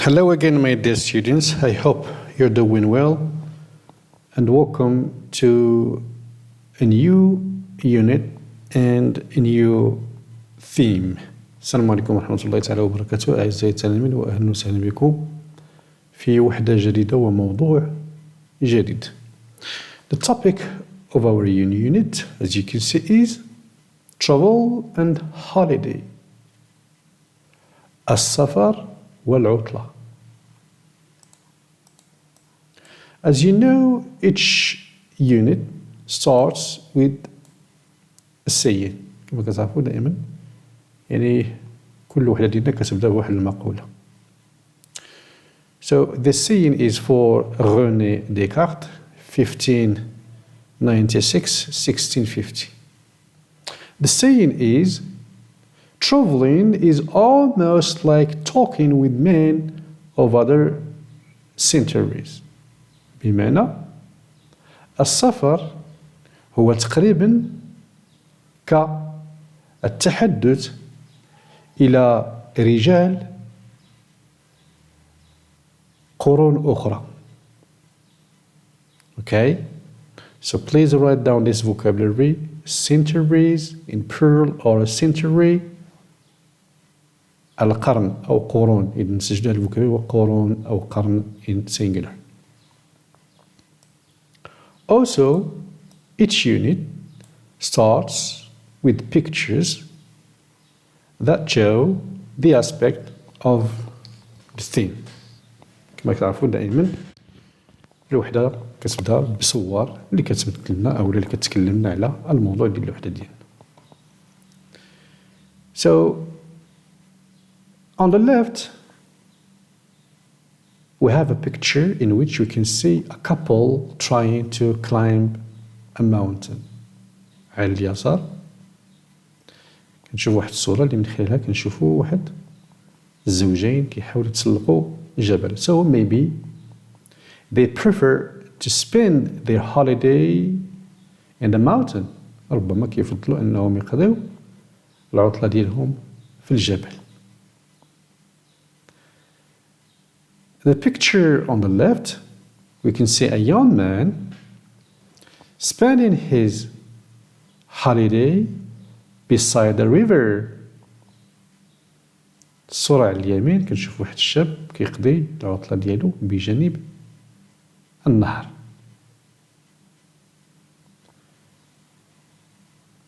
Hello again, my dear students. I hope you're doing well and welcome to a new unit and a new theme. السلام عليكم ورحمة الله تعالى وبركاته أعزائي التلاميذ وأهلا وسهلا بكم في وحدة جديدة وموضوع جديد. The topic of our unit, as you can see, is travel and holiday. السفر والعطلة. As you know, each unit starts with a saying. كما كتعرفوا دائما يعني كل وحدة ديالنا كتبدا بواحد المقولة. So the saying is for René Descartes, 1596-1650. The saying is, traveling is almost like talking with men of other centuries. بمعنى السفر هو تقريبا كالتحدث إلى رجال قرون أخرى. Okay? So please write down this vocabulary. Centuries in plural or a century. القرن أو قرون إذا نسجل الفوكابولري وقرون أو قرن in singular. Also, each unit starts with pictures that show the aspect of the theme. كما تعرفون دائما الوحدة كتبدا بصور اللي كتمثل لنا أو اللي كتكلمنا على الموضوع ديال الوحدة ديالنا. So, on the left, we have a picture in which we can see a couple trying to climb a mountain. على اليسار كنشوفوا واحد الصورة اللي من خلالها كنشوفوا واحد الزوجين كيحاولوا يتسلقوا جبل. So maybe they prefer to spend their holiday in the mountain. ربما كيفضلوا أنهم يقضوا العطلة ديالهم في الجبل. The picture on the left, we can see a young man spending his holiday beside the river. الصورة على اليمين كنشوف واحد الشاب كيقضي العطلة ديالو بجانب النهر.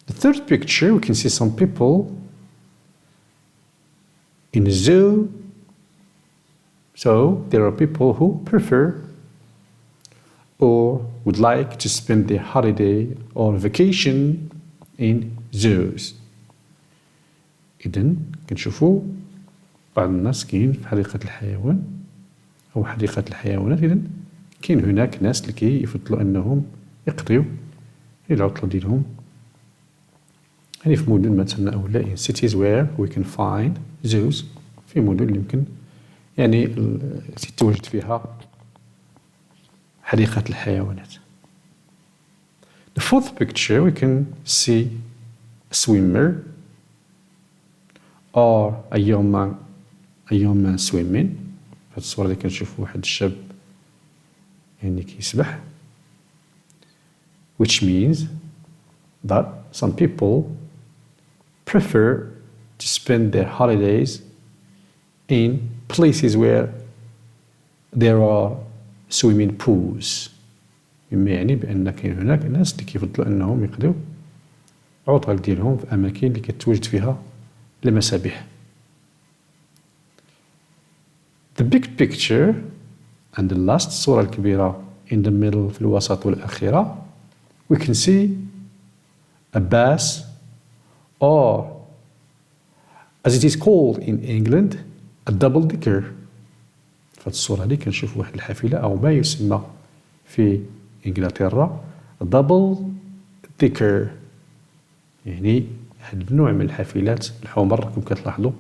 The third picture, we can see some people in a zoo. So there are people who prefer or would like to spend their holiday or vacation in zoos. إذن كنشوفوا بعض الناس كاين في حديقة الحيوان أو حديقة الحيوانات. إذن كاين هناك ناس اللي كيفضلوا أنهم يقضيو العطلة ديالهم يعني في مدن مثلا أو لا in cities where we can find zoos. في مدن اللي يمكن يعني تتواجد فيها حديقة الحيوانات. The fourth picture, we can see a swimmer or a young man swimming. في الصورة اللي كنشوف واحد الشاب يعني كيسبح. Which means that some people prefer to spend their holidays in places where there are swimming pools. مما يعني بأن كاين هناك ناس اللي كيفضلوا أنهم يقضوا العطل ديالهم في أماكن اللي كتواجد فيها المسابح. The big picture and the last صورة الكبيرة in the middle في الوسط والأخيرة, we can see a bus or as it is called in England a double decker. في الصورة هذه كنشوف واحد الحافلة أو ما يسمى في إنجلترا double decker يعني واحد النوع من الحافلات الحمر كما كتلاحظوا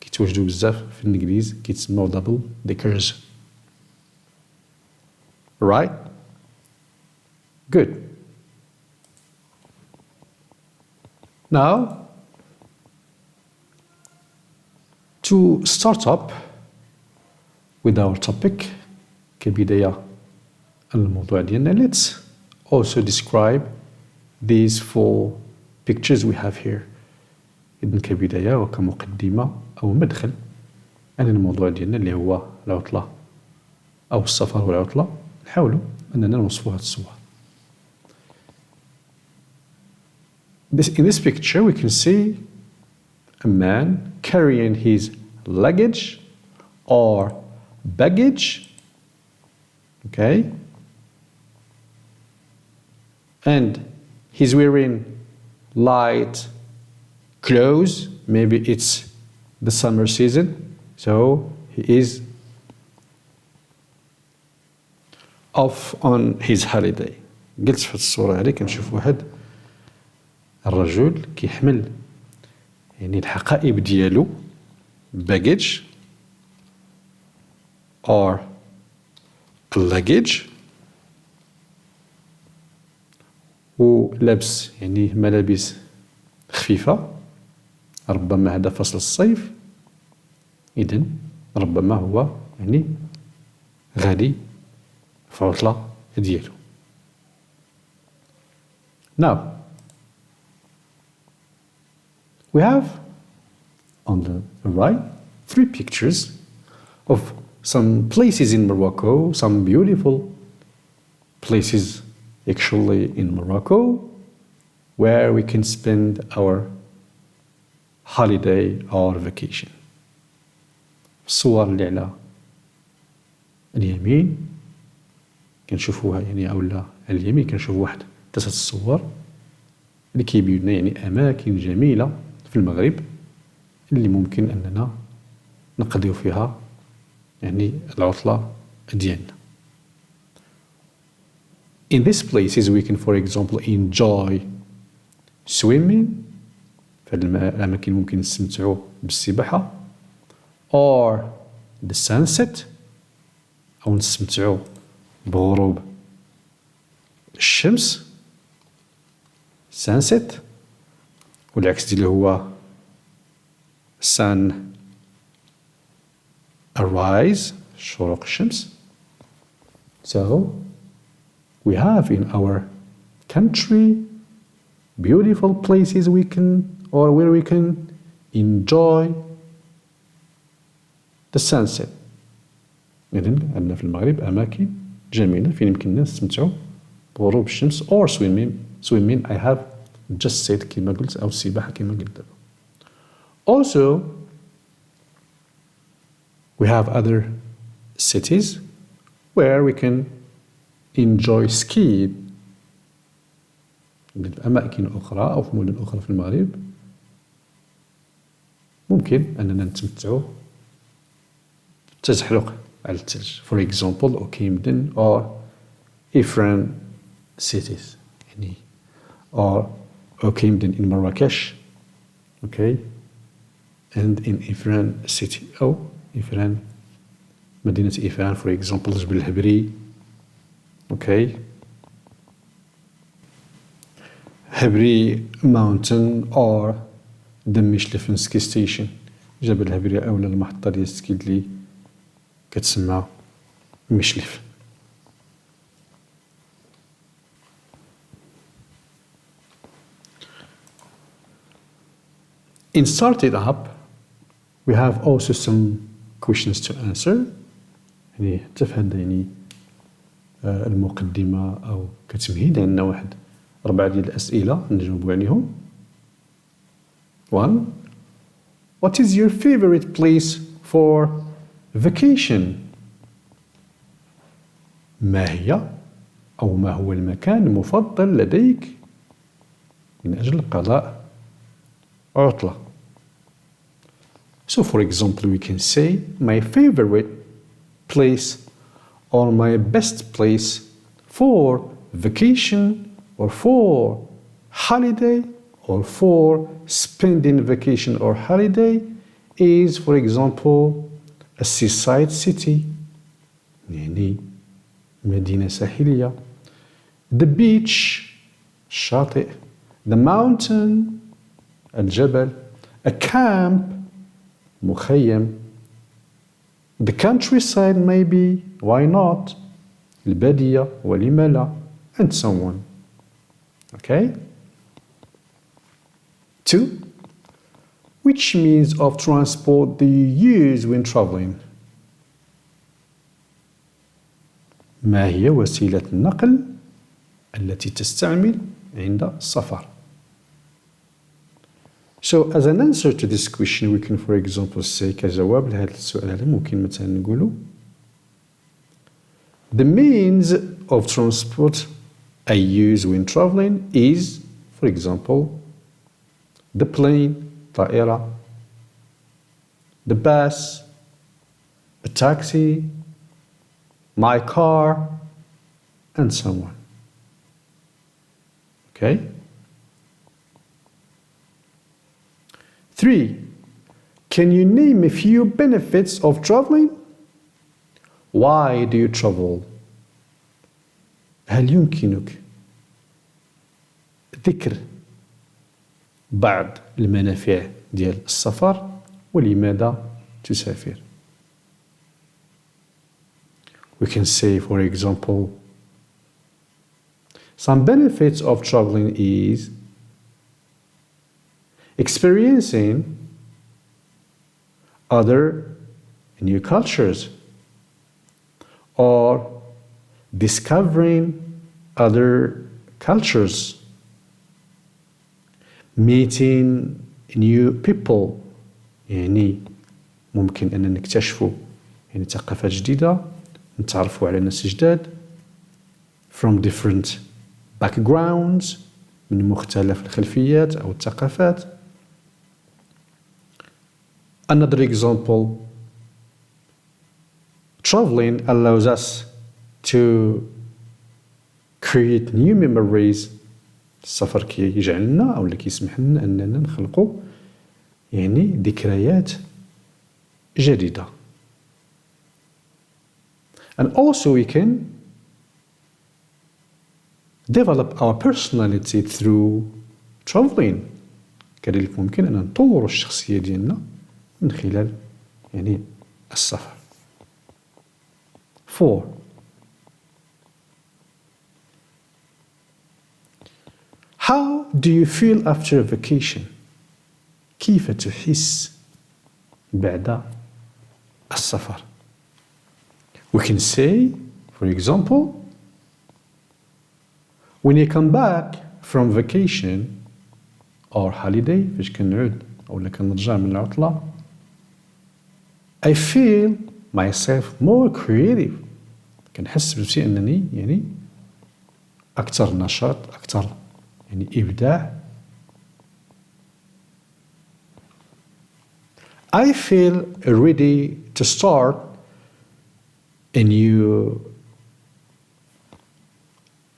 كيتواجدوا بزاف في الإنجليز كيتسموا double deckers. Right? Good. Now to start up with our topic كبداية الموضوع ديالنا. Let's also describe these four pictures we have here. إذن كبداية وكمقدمة أو مدخل عن الموضوع ديالنا اللي هو العطلة أو السفر والعطلة، نحاولوا أننا نوصفوا هذه الصور. In this picture we can see a man carrying his luggage or baggage, okay? And he's wearing light clothes, maybe it's the summer season, so he is off on his holiday. قلت في الصورة هذه كنشوف واحد الرجل كيحمل يعني الحقائب ديالو baggage or luggage ولابس يعني ملابس خفيفة، ربما هذا فصل الصيف، إذن ربما هو يعني غادي في عطلة ديالو. Now we have on the right 3 pictures of some places in Morocco, some beautiful places actually in Morocco where we can spend our holiday or vacation. الصور اللي على اليمين كنشوفوها يعني أولا على اليمين كنشوف واحد 3 الصور اللي كيبينوا لنا يعني أماكن جميلة في المغرب اللي ممكن أننا نقضيو فيها يعني العطلة ديالنا. In these places we can for example enjoy swimming، في الأماكن ممكن نستمتعوا بالسباحة، or the sunset أو نستمتعوا بغروب الشمس sunset، والعكس ديالو هو sun arise شروق الشمس. So we have in our country beautiful places we can or where we can enjoy the sunset. إذن عندنا في المغرب أماكن جميلة فين يمكننا نستمتعوا بغروب الشمس or swimming I have just said كما قلت أو السباحة كما قلت دابا. Also we have other cities where we can enjoy skiing. أماكن أخرى أو في مدن أخرى في المغرب ممكن أننا نتمتعوا بالتزحلق على الثلج. For example Okemden or Ifrane cities يعني or Okemden in Marrakesh, okay, and in Ifrane city أو إفران مدينة إفران for example جبل الهبري، okay, هبري mountain or دمشلفن ski station، جبل الهبري أولا المحطة ديال السكي اللي كتسمى مشلف. In starting up we have also some questions to answer، يعني حتى في هذا يعني المقدمة أو كتمهيد عندنا واحد 4 ديال الأسئلة نجاوبوا عليهم. 1. What is your favorite place for vacation؟ ما هي أو ما هو المكان المفضل لديك من أجل قضاء عطلة؟ So for example we can say my favorite place or my best place for vacation or for holiday or for spending vacation or holiday is for example a seaside city يعني مدينة ساحلية، the beach الشاطئ، the mountain الجبل، a camp مخيم، The countryside maybe, why not? البادية ولم لا, and so on. Okay? 2. Which means of transport do you use when traveling? ما هي وسيلة النقل التي تستعمل عند السفر؟ So as an answer to this question we can for example say كجواب لهذا السؤال هذا ممكن مثلا نقولوا The means of transport I use when traveling is for example the plane, طائرة, the bus, a taxi, my car, and so on. Okay? 3. Can you name a few benefits of traveling? Why do you travel? هل يمكنك ذكر بعض المنافع ديال السفر ولماذا تسافر؟ We can say for example some benefits of traveling is experiencing other new cultures or discovering other cultures, meeting new people يعني ممكن أن نكتشفوا يعني ثقافات جديدة نتعرفوا على ناس جداد from different backgrounds من مختلف الخلفيات أو الثقافات. Another example, traveling allows us to create new memories. السفر كيجعلنا أو كيسمح لنا أننا نخلقوا يعني ذكريات جديدة. And also we can develop our personality through traveling. كذلك ممكن أن نطور الشخصية ديالنا من خلال يعني السفر. 4. How do you feel after a vacation? كيف تحس بعد السفر? We can say, for example, when you come back from vacation or holiday, فاش كنعود أو كنرجع من العطلة, I feel myself more creative. كنحس بنفسي أنني يعني أكثر نشاط أكثر يعني إبداع. I feel ready to start a new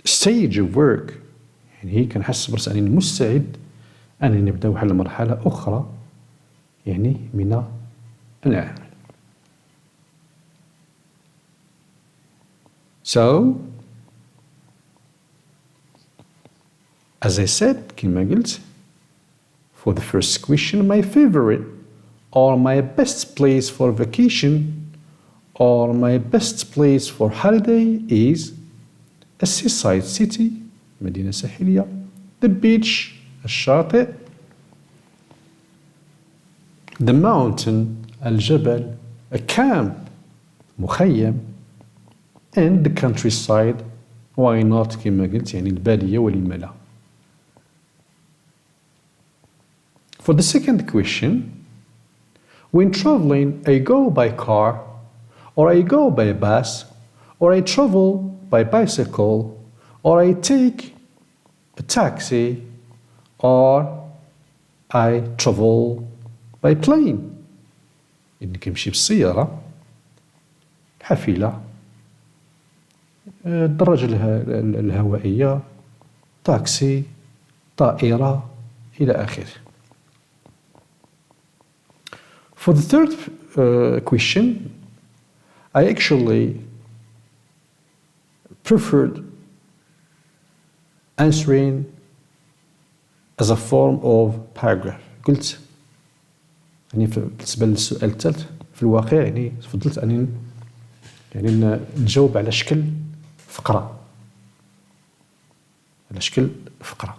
stage of work. يعني كنحس براسي أنني مستعد أنني نبدأ واحد المرحلة أخرى يعني من العمل. So, as I said, كما قلت, for the first question, my favorite or my best place for vacation or my best place for holiday is a seaside city, مدينة ساحلية, the beach, الشاطئ, the mountain, الجبل, a camp, مخيم, and the countryside, why not كما قلت يعني البادية ولم لا. For the second question, when traveling, I go by car, or I go by bus, or I travel by bicycle, or I take a taxi, or I travel by plane. إني كنمشي بالسيارة, حافلة, الدراجة الهوائية, تاكسي, طائرة, إلى آخره. For the third question, I actually preferred answering as a form of paragraph. قلت يعني بالنسبة للسؤال الثالث في الواقع يعني فضلت أني يعني نجاوب على شكل فقرة، على شكل فقرة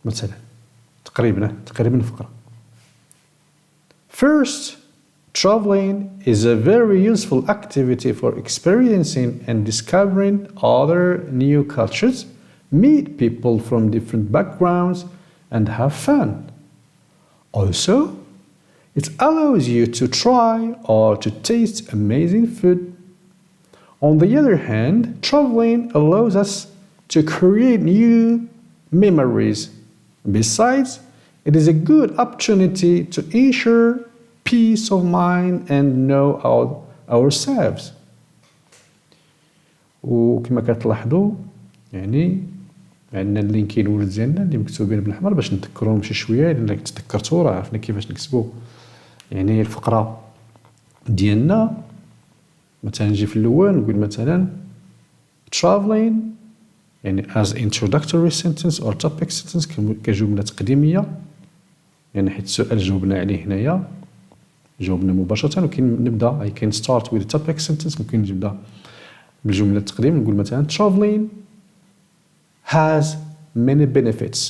مثلا تقريبا فقرة. First, traveling is a very useful activity for experiencing and discovering other new cultures, meet people from different backgrounds, and have fun. Also, it allows you to try or to taste amazing food. On the other hand, traveling allows us to create new memories. Besides, it is a good opportunity to ensure peace of mind and know ourselves. وكما كتلاحظوا يعني عندنا اللينكين ولد ديالنا اللي مكتوبين بالأحمر باش نذكرهم شي شويه، لأن تذكرتوا راه عرفنا كيفاش نكتبوا يعني الفقره ديالنا. مثلا نجي في الاول نقول مثلا traveling يعني as introductory sentence or topic sentence كجمله تقديميه، يعني حيت السؤال جاوبنا عليه هنايا جاوبنا مباشره. وكاين نبدا I can start with a topic sentence، ممكن نبدا بالجمله التقديم نقول مثلا traveling has many benefits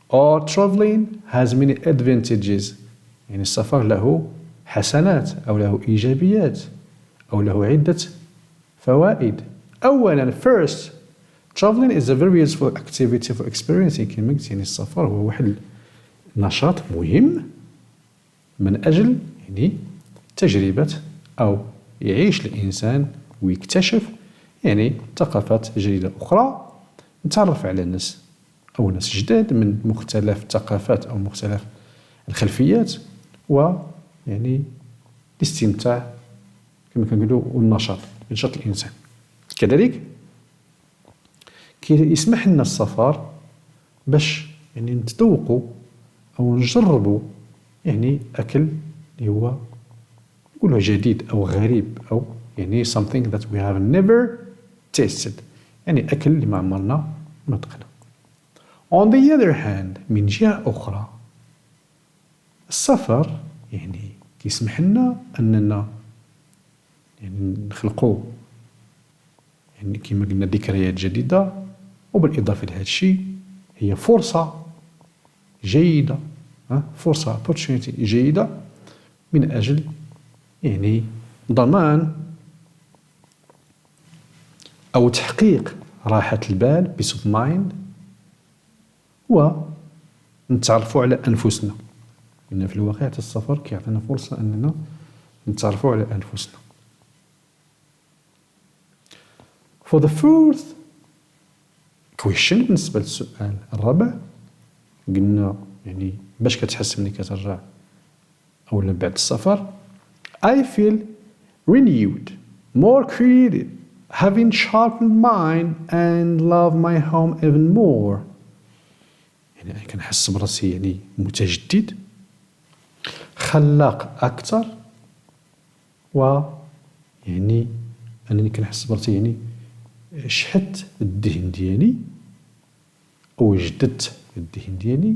or traveling has many advantages، يعني السفر له حسنات أو له إيجابيات أو له عدة فوائد. أولا first traveling is a very useful activity for experiencing، كما قلت يعني السفر هو واحد نشاط مهم من أجل يعني تجربة أو يعيش الإنسان ويكتشف يعني ثقافات جديدة أخرى، نتعرف على الناس أو ناس جداد من مختلف الثقافات أو مختلف الخلفيات، ويعني الاستمتاع كما كنقولوا والنشاط ينشط الإنسان. كذلك يسمح لنا السفر باش يعني نتذوقوا أو نجربوا يعني أكل اللي هو نقولوا جديد أو غريب أو يعني something that we have never tasted، يعني أكل اللي ما عمرنا نطقنا. On the other hand من جهة أخرى السفر يعني كيسمح لنا أننا يعني نخلقوا يعني كما قلنا ذكريات جديدة، وبالإضافة لهذا الشيء هي فرصة جيدة، فرصة opportunity جيدة من أجل يعني ضمان أو تحقيق راحة البال peace of mind، ونتعرفوا على أنفسنا، لأن في الواقع السفر كيعطينا فرصة أننا نتعرفوا على أنفسنا. For the fourth question بالنسبة للسؤال الرابع قلنا يعني باش كتحس ملي كترجع أولا بعد السفر I feel renewed, more creative, having sharpened mind and love my home even more. يعني كنحس براسي يعني متجدد، خلاق أكثر، ويعني أنني كنحس براسي يعني شحت الذهن ديالي أو جددت الذهن ديالي،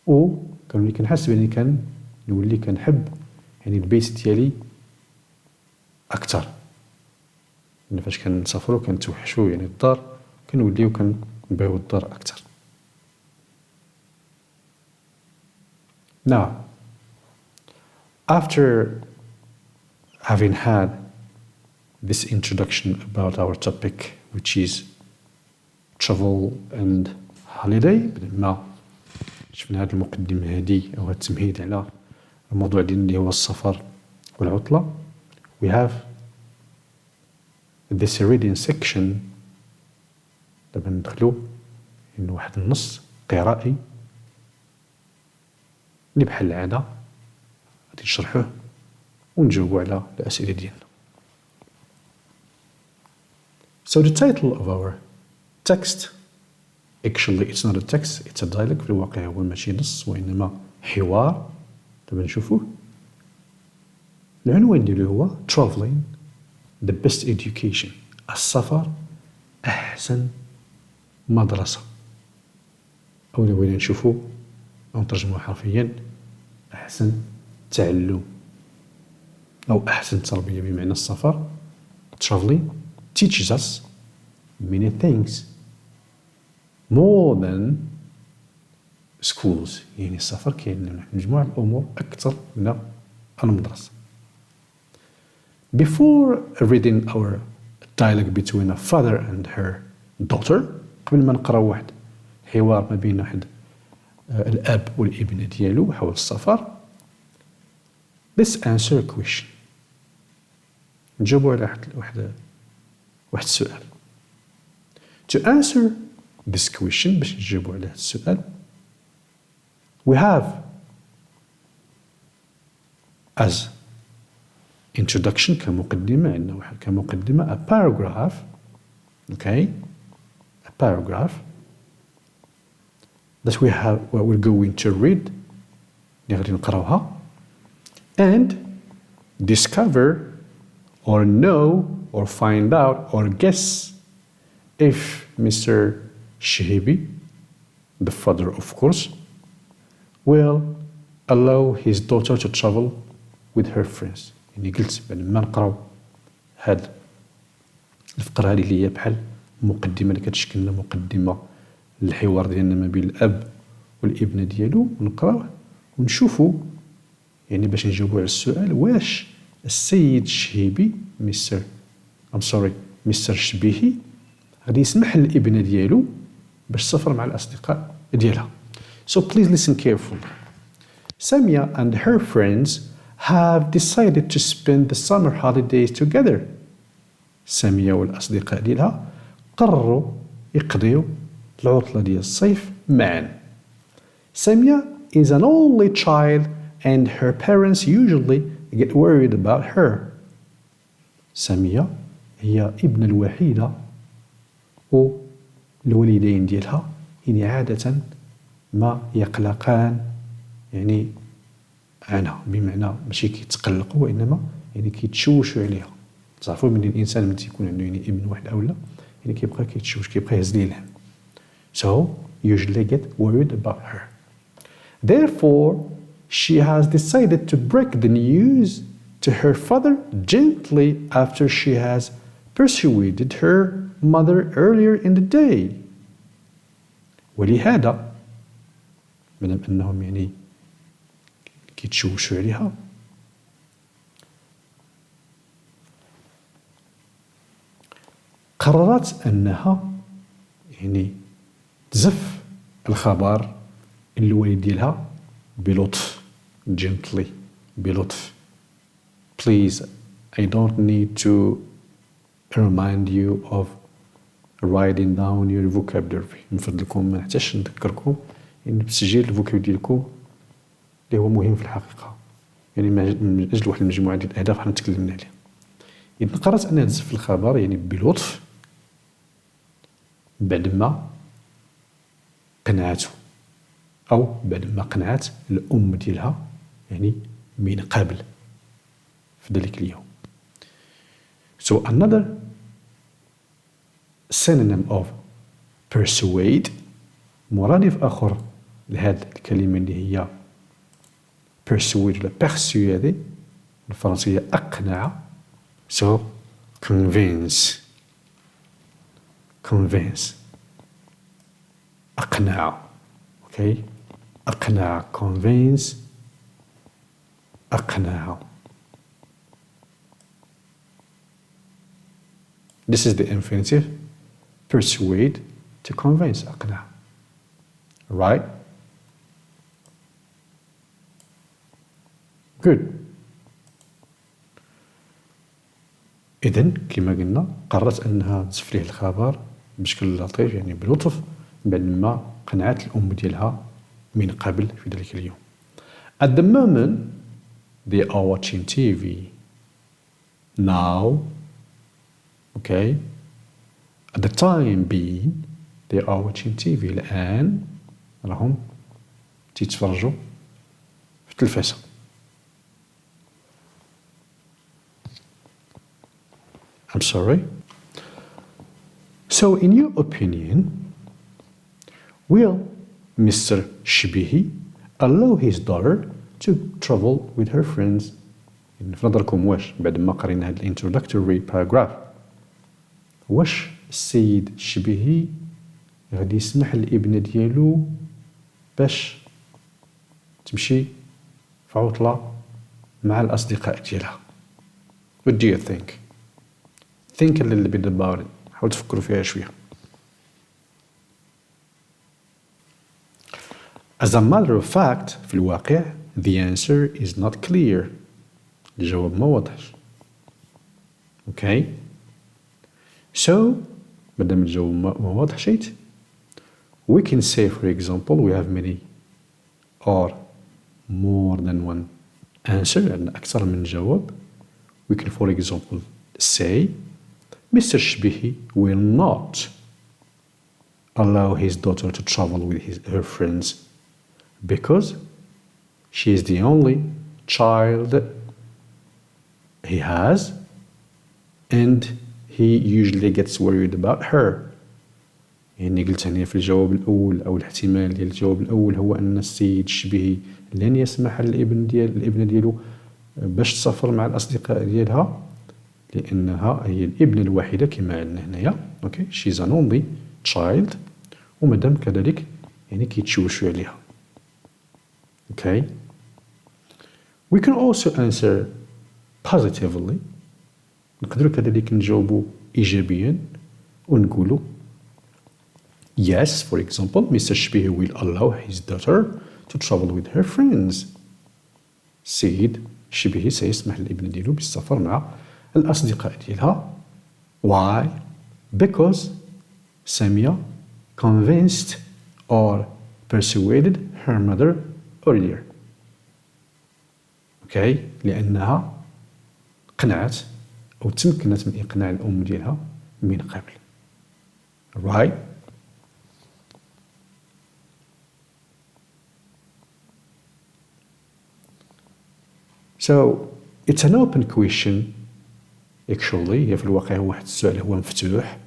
وكنولي كنحس بأني كنولي كنحب يعني البيت ديالي أكثر. يعني فاش كنسافروا كنتوحشوا يعني الدار كنوليو كنبغيو الدار أكثر. Now, after having had this introduction about our topic which is travel and holiday، بما شفنا هذه المقدمة هذه أو هذا التمهيد على الموضوع ديالنا اللي هو السفر والعطلة، we have this reading section. دابا ندخلو إنه واحد النص قرائي اللي بحال العادة غادي نشرحوه ونجاوبوا على الأسئلة ديالنا. So the title of our text, actually it's not a text, it's a dialogue. في الواقع هو ماشي نص وإنما حوار. دابا نشوفوه. العنوان ديالو هو traveling the best education، السفر أحسن مدرسة، أو اللي بغينا نشوفو أو نترجموه حرفيا أحسن تعلم. أو أحسن تربية بمعنى السفر traveling teaches us many things more than schools. يعني السفر كاين مجموعة الأمور أكثر من المدرسة. Before reading our dialogue between a father and her daughter, قبل ما نقرأ واحد حوار ما بين واحد الأب والابنة ديالو حول السفر, let's answer a question. نجاوبوا على واحد السؤال. To answer this question, باش نجاوبوا على هذا السؤال, we have as introduction كمقدمة, عندنا واحد كمقدمة a paragraph, okay, a paragraph that we're going to read, اللي غادي نقراوها, and discover or know or find out or guess if Mr. Shehibi, the father of course, will allow his daughter to travel with her friends. يعني قلت بعد ما نقراو هاد الفقرة هذه اللي هي بحال مقدمة اللي كتشكل لنا مقدمة للحوار ديالنا ما بين الأب والابنة ديالو, ونقراوه ونشوفوا يعني باش نجاوبوا على السؤال واش السيد الشهيبي مستر شبيهي غادي يسمح للابنة ديالو باش تسافر مع الأصدقاء ديالها. So please listen carefully. Samia and her friends have decided to spend the summer holidays together. سامية والأصدقاء ديالها قرروا يقضيوا العطلة ديال الصيف معا. Samia is an only child and her parents usually get worried about her. سامية هي ابنة الوحيدة والوالدين ديالها يعني عادة ما يقلقان يعني عنها, بمعنى ماشي كيتقلقوا وإنما يعني كيتشوشوا عليها. تعرفوا من الإنسان ملي تيكون عنده يعني ابن واحد أو لا يعني كيبقى كيتشوش, كيبقى يهز ليه الهم. So usually get worried about her. Therefore, she has decided to break the news to her father gently after she has persuaded her mother earlier in the day. ولهذا مادام أنهم يعني كيتشوشوا عليها قررت أنها يعني تزف الخبر للوالد ديالها بلطف, gently, بلطف. Please, I don't need to remind you of writing down your vocabulary. نفضلكم ما نحتاجش نذكركم يعني بتسجيل الفوكابولري ديالكم اللي هو مهم في الحقيقة, يعني من أجل واحد المجموعة ديال الأهداف حنا تكلمنا عليها. إذن قررت أنها تزف الخبر يعني بلطف بعد ما قنعته أو بعد ما قنعت الأم ديالها يعني من قبل في ذلك اليوم. So another synonym of persuade, مرادف آخر لهذه الكلمة اللي هي persuade ولا persuader بالفرنسية أقنع. So convince أقنع, okay, أقنع, convince, أقنع. This is the infinitive, persuade, to convince, أقنع, right? Good. إذن كما قلنا قررت أنها تزف ليه الخبر بشكل لطيف يعني بلطف بعد ما قنعت الأم ديالها من قبل في ذلك اليوم. At the moment they are watching TV. Now, okay, at the time being they are watching TV. الآن راهم تيتفرجوا في التلفزة. I'm sorry. So in your opinion, will Mr. Shibihi allow his daughter to travel with her friends في نظركم واش بعد ما قرينا هاد الانترودكتوري باراجراف واش السيد الشبيهي غادي يسمح للابنة ديالو باش تمشي في عطلة مع الأصدقاء ديالها؟ What do you think? Think a little bit about it. حاولوا تفكروا فيها شوية. As a matter of fact في الواقع the answer is not clear. الجواب ما واضحش. Okay? So مادام الجواب ما واضحش we can say for example we have many or more than one answer عندنا أكثر من جواب. We can for example say Mr. Shbihi will not allow his daughter to travel with her friends because she is the only child he has and he usually gets worried about her. يعني قلت هنا في الجواب الأول أو الاحتمال ديال الجواب الأول هو أن السيد الشبيهي لن يسمح للابنة ديالو باش تسافر مع الأصدقاء ديالها لأنها هي الابنة الوحيدة كما عندنا هنايا. اوكي she's an only child ومادام كذلك يعني كيتشوشوا عليها. Okay. We can also answer positively. نقدروا كذلك نجاوبوا إيجابيا ونقولوا Yes, for example, Mr. Shbihi will allow his daughter to travel with her friends. سيد شبيهي سيسمح للابنة ديالو بالسفر مع الأصدقاء ديالها. Why? Because Samia convinced or persuaded her mother earlier. Okay? لأنها قنعت أو تمكنت من إقناع الأم ديالها من قبل. Right? So it's an open question actually. هي في الواقع هو واحد السؤال هو مفتوح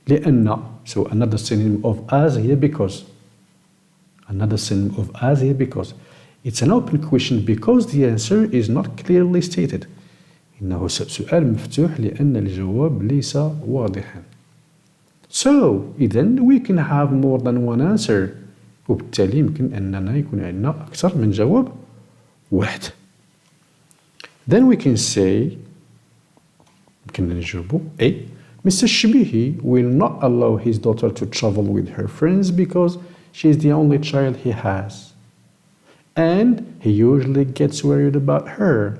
لأن so another synonym of as هي because another synonym of as هي because it's an open question because the answer is not clearly stated. إنه سؤال مفتوح لأن الجواب ليس واضحا. So إذن we can have more than one answer. وبالتالي يمكن أننا يكون عندنا أكثر من جواب واحد. Then we can say يمكننا نجاوبوا A. Mr. Shbihi will not allow his daughter to travel with her friends because she is the only child he has. And he usually gets worried about her.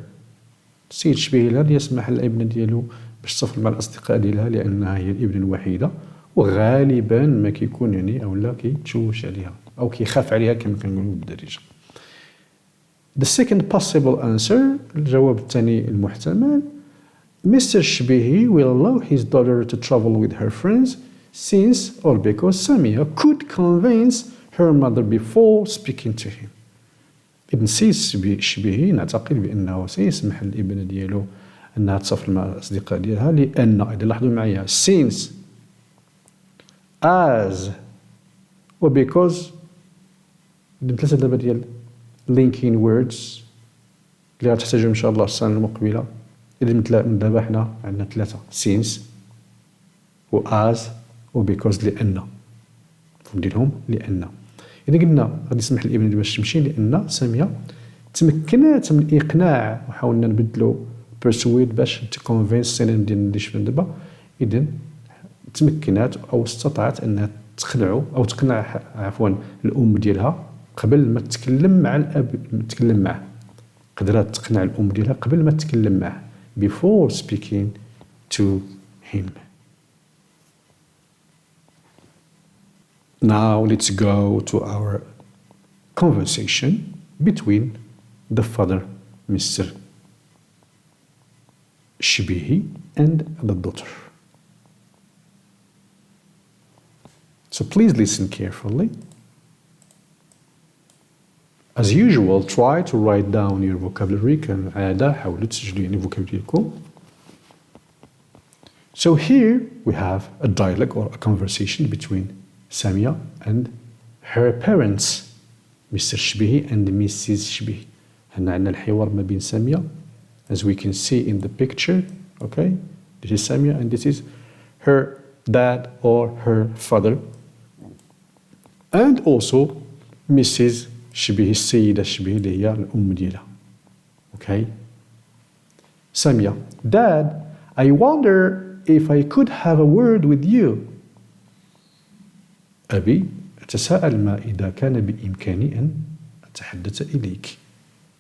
السيد شبيهي لن يسمح للابنة ديالو باش تسافر مع الأصدقاء ديالها لأنها هي الابنة الوحيدة وغالبا ما كيكون يعني أولا كيتشوش عليها أو كيخاف عليها كما كنقولوا بالدارجة. The second possible answer الجواب الثاني المحتمل Mr. Shbihi will allow his daughter to travel with her friends since or because Samia could convince her mother before speaking to him. إذن السيد الشبيهي نعتقد بأنه سيسمح للابنة ديالو أنها تسافر مع الأصدقاء ديالها لأن إذا لاحظوا معايا since as و because ثلاثة دابا ديال linking words اللي غتحتاجهم إن شاء الله السنة المقبلة. إذا من دابا حنا عندنا ثلاثة since و as و because لأن نديرهم لأن. إذا قلنا غادي نسمح للابنة باش تمشي لأن سامية تمكنات من الإقناع وحاولنا نبدلو persuade باش تكونفينس ندير دابا. إذا تمكنات أو استطاعت أنها تقنع عفوا الأم ديالها قبل ما تتكلم مع الأب تتكلم معه. قدرت تقنع الأم ديالها قبل ما تتكلم معه before speaking to him. Now let's go to our conversation between the father, Mr. Shbihi, and the daughter. So please listen carefully. As usual, try to write down your vocabulary. كالعادة حاولوا تسجلوا يعني vocabularyكم. So here we have a dialogue or a conversation between Samia and her parents, Mr. Shbihi and Mrs. Shbihi. هنا عندنا الحوار ما بين سامية as we can see in the picture. Okay, this is Samia and this is her dad or her father. And also Mrs. شبه السيدة شبه اللي هي الأم ديالها. Okay. Samia, Dad, I wonder if I could have a word with you. أبي أتساءل ما إذا كان بإمكاني أن أتحدث إليك.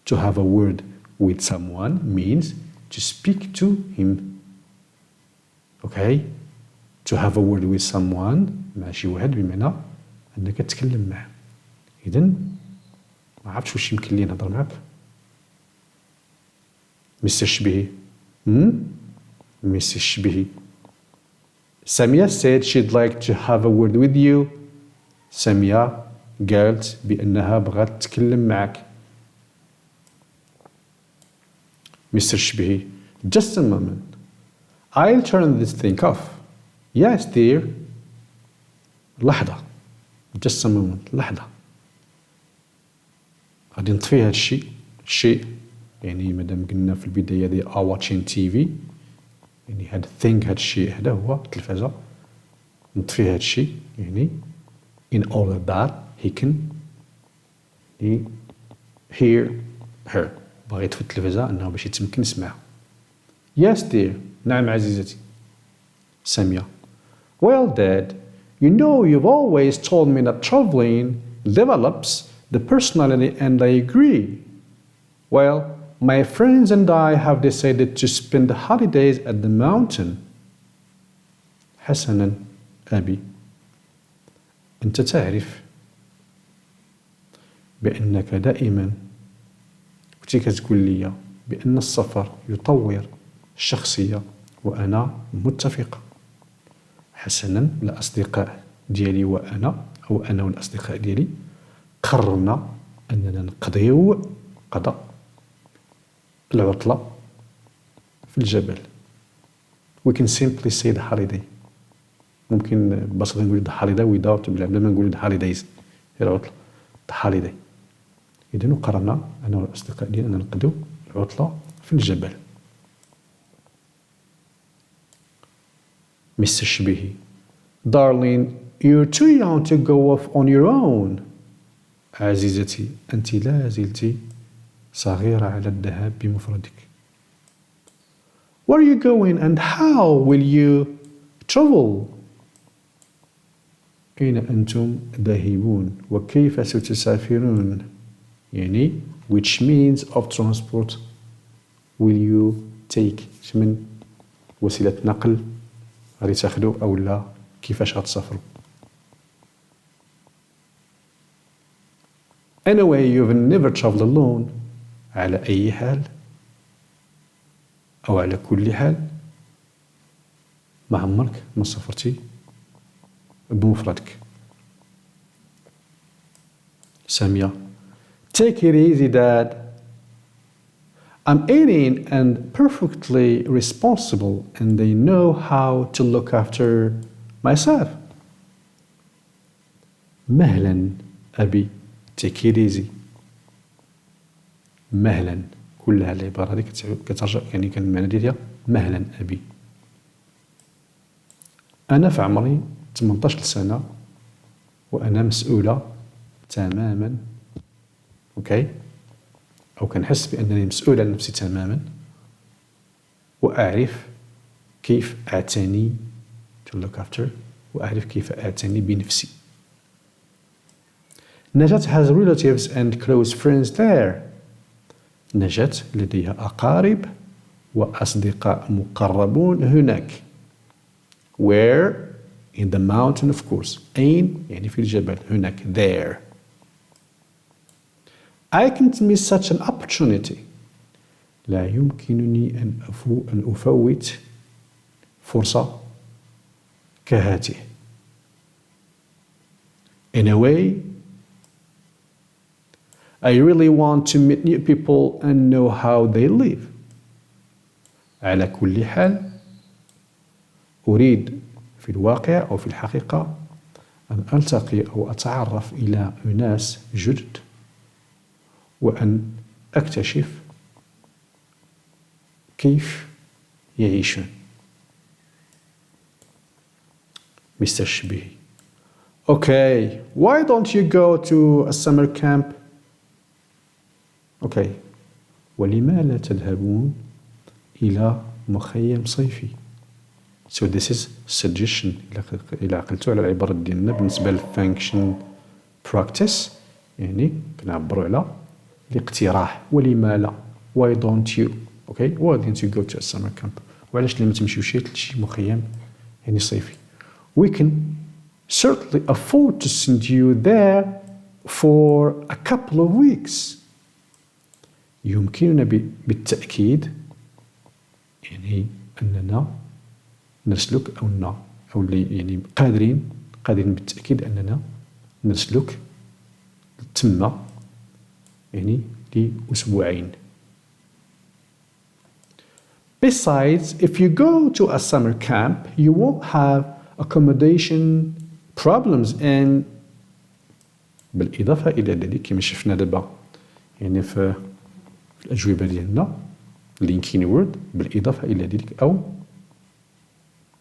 To have a word with someone means to speak to him. Okay? To have a word with someone مع شي واحد بمعنى أنك تتكلم معه. إذن ما عرفتش واش يمكن لي نهضر معك. Mr. شبيهي. Mrs. شبيهي. Samia said she'd like to have a word with you. سامية قالت بأنها بغات تتكلم معك. Mr. شبيهي. Just a moment. I'll turn this thing off. Yes, dear. لحظة. Just a moment. لحظة. غادي نطفي هاد الشيء يعني مادام قلنا في البداية they are watching TV يعني هاد هاد الشيء هذا هو التلفازة. نطفي هاد الشيء يعني in order that he can hear her. باغي يطفي التلفازة أنه باش يتمكن يسمعها. Yes, dear. نعم عزيزتي. سامية. Well, Dad, you know you've always told me that traveling develops the personality and I agree. Well, my friends and I have decided to spend the holidays at the mountain. حسناً أبي. أنت تعرف بأنك دائما كنت كتقول لي بأن السفر يطور الشخصية وأنا متفق. حسناً الأصدقاء ديالي وأنا أو أنا والأصدقاء ديالي قررنا أننا نقضيو العطلة في الجبل. We can simply say the holiday. ممكن ببساطة نقول the holiday without بلا ما نقول the holidays. هي العطلة. The holiday. إذن قررنا أنا والأصدقاء ديالي أننا نقضيو العطلة في الجبل. Mr. شبيهي. Darling, you're too young to go off on your own. عزيزتي أنت لا زلت صغيرة على الذهاب بمفردك. Where are you going and how will you travel? أين أنتم ذاهبون وكيف ستسافرون؟ يعني which means of transport will you take؟ من وسيلة نقل غادي تاخدو أو لا كيفاش غتسافروا؟ Anyway, you've never traveled alone. على أي حال أو على كل حال ما عمرك ما سافرتي بمفردك. سامية. Take it easy, Dad. I'm 18 and perfectly responsible and I know how to look after myself. مهلا أبي. Take it easy. مهلا كلها العبارة هذه كترجع يعني كان المعنى ديالها مهلا أبي. أنا في عمري 18 سنة وأنا مسؤولة تماما. أوكي؟ أو كنحس بأنني مسؤولة عن نفسي تماما وأعرف كيف أعتني to look after وأعرف كيف أعتني بنفسي. نجاة has relatives and close friends there. نجاة لديها أقارب وأصدقاء مقربون هناك. Where? In the mountain of course. أين؟ يعني في الجبل. هناك. There. I can't miss such an opportunity. لا يمكنني أن أفوت فرصة كهاته. In a way, I really want to meet new people and know how they live. على كل حال أريد في الواقع أو في الحقيقة أن ألتقي أو أتعرف إلى أناس جدد وأن أكتشف كيف يعيشون. مستر الشبيهي: Okay, why don't you go to a summer camp? Okay, ولما لا تذهبون إلى مخيم صيفي. So this is suggestion. إلا عقلتوا على العبارة ديالنا بالنسبة للfunction practice، يعني كنعبروا على الاقتراح. ولما لا، why don't you؟ Okay, why don't you go to a summer camp؟ وعلاش لما تمشيوش لشي مخيم يعني صيفي. We can certainly afford to send you there for a couple of weeks. يمكننا بالتأكيد يعني أننا نرسلك أو اللي يعني قادرين بالتأكيد أننا نرسلك تم يعني لأسبوعين. Besides, if you go to a summer camp, you won't have accommodation problems. And بالإضافة إلى ذلك كما شفنا دابا يعني في الأجوبة ديالنا linking word، بالإضافة إلى ذلك أو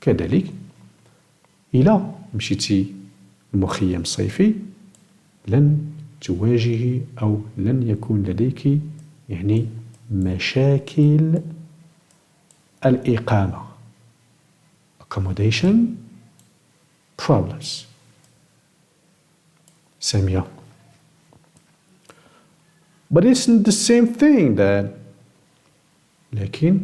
كذلك إلى مشيتي لمخيم صيفي لن تواجهي أو لن يكون لديك يعني مشاكل الإقامة accommodation problems. سامية: But isn't the same thing that. لكن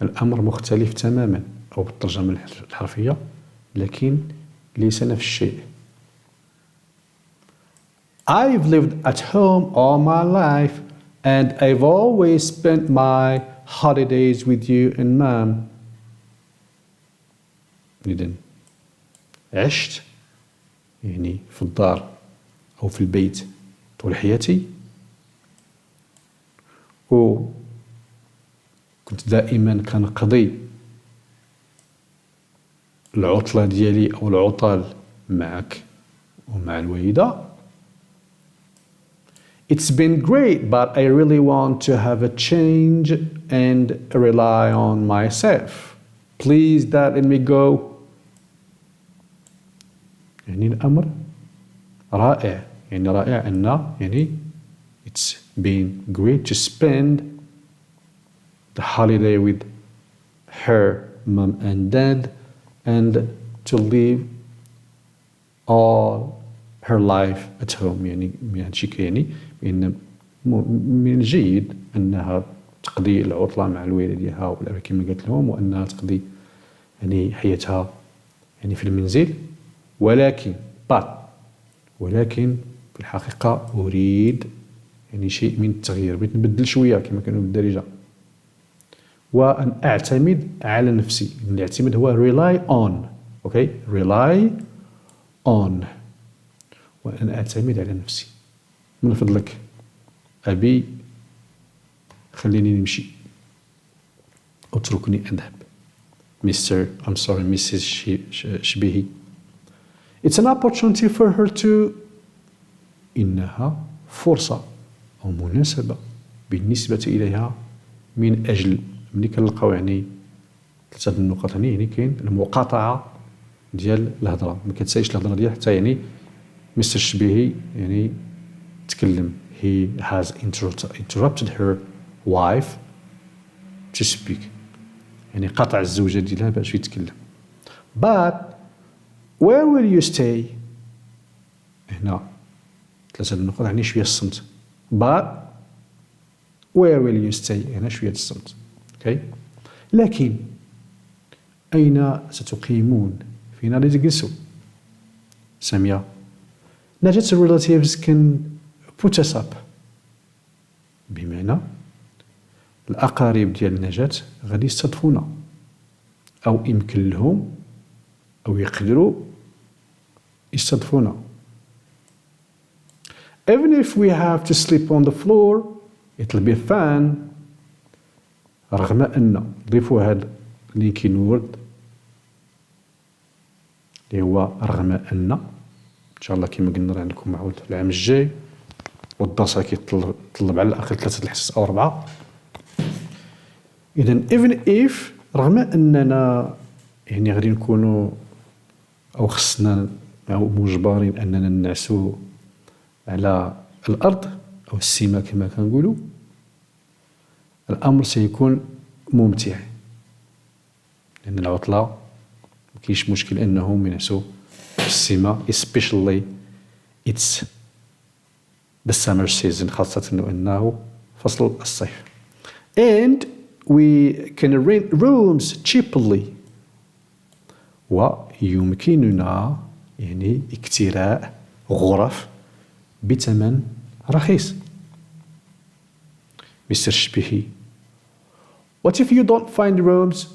الأمر مختلف تماما، أو بالترجمة الحرفية لكن ليس نفس الشيء. I've lived at home all my life and I've always spent my holidays with you and mom. إذن عشت يعني في الدار أو في البيت طول حياتي، وكنت دائما كنقضي العطلة ديالي أو العطل معك ومع الوالدة. It's been great, but I really want to have a change and rely on myself. Please, Dad, let me go. يعني الأمر رائع، يعني رائع أن يعني it's been great to spend the holiday with her mom and dad and to live all her life at home. يعني هادشي يعني بأن من الجيد أنها تقضي العطلة مع الوالدة ديالها ولا كما قالت لهم، وأنها تقضي يعني حياتها يعني في المنزل. ولكن في الحقيقة أريد يعني شيء من التغيير، بغيت نبدل شوية كما كانوا بالدارجة، وأن أعتمد على نفسي. الاعتماد هو rely on. okay, rely on، وأن أعتمد على نفسي. من فضلك أبي خليني نمشي، اتركني أذهب. Mrs. شبيهي: It's an opportunity for her to. إنها فرصة أو مناسبة بالنسبة إليها من أجل. ملي كنلقاو يعني ثلاثة النقط هنا يعني كاين المقاطعة ديال الهضرة، ما كتساليش الهضرة ديال حتى يعني مستر الشبيهي يعني تكلم. He has interrupted her wife to speak، يعني قطع الزوجة ديالها باش يتكلم. But where will you stay؟ هنا ثلاثة النقط يعني شوية الصمت. But where will you stay؟ هنا شوية الصمت. okay. لكن أين ستقيمون؟ فين غادي تجلسوا؟ سامية: Najat's relatives can put us up. بمعنى الأقارب ديال نجاة غادي يستضفونا، أو يمكن لهم أو يقدروا يستضفونا. Even if we have to sleep on the floor, it'll be fun. رغم أن ضيفوا هاد linking word اللي هو رغم أن، إن شاء الله كما قلنا راه عندكم معود العام الجاي والدرس كيطلب على الأقل 3 الحصص أو 4. إذا even if رغم أننا يعني غادي نكونوا أو خصنا أو مجبرين أننا ننعسوا على الأرض أو السماء كما كنقولوا، الأمر سيكون ممتع، لأن العطلة مكاينش مشكل أنهم ينعسوا في السماء especially it's the summer season، خاصة أنه فصل الصيف. And we can rent rooms cheaply، ويمكننا يعني اكتراء غرف بثمن رخيص. Mr. شبيهي What if you don't find rooms؟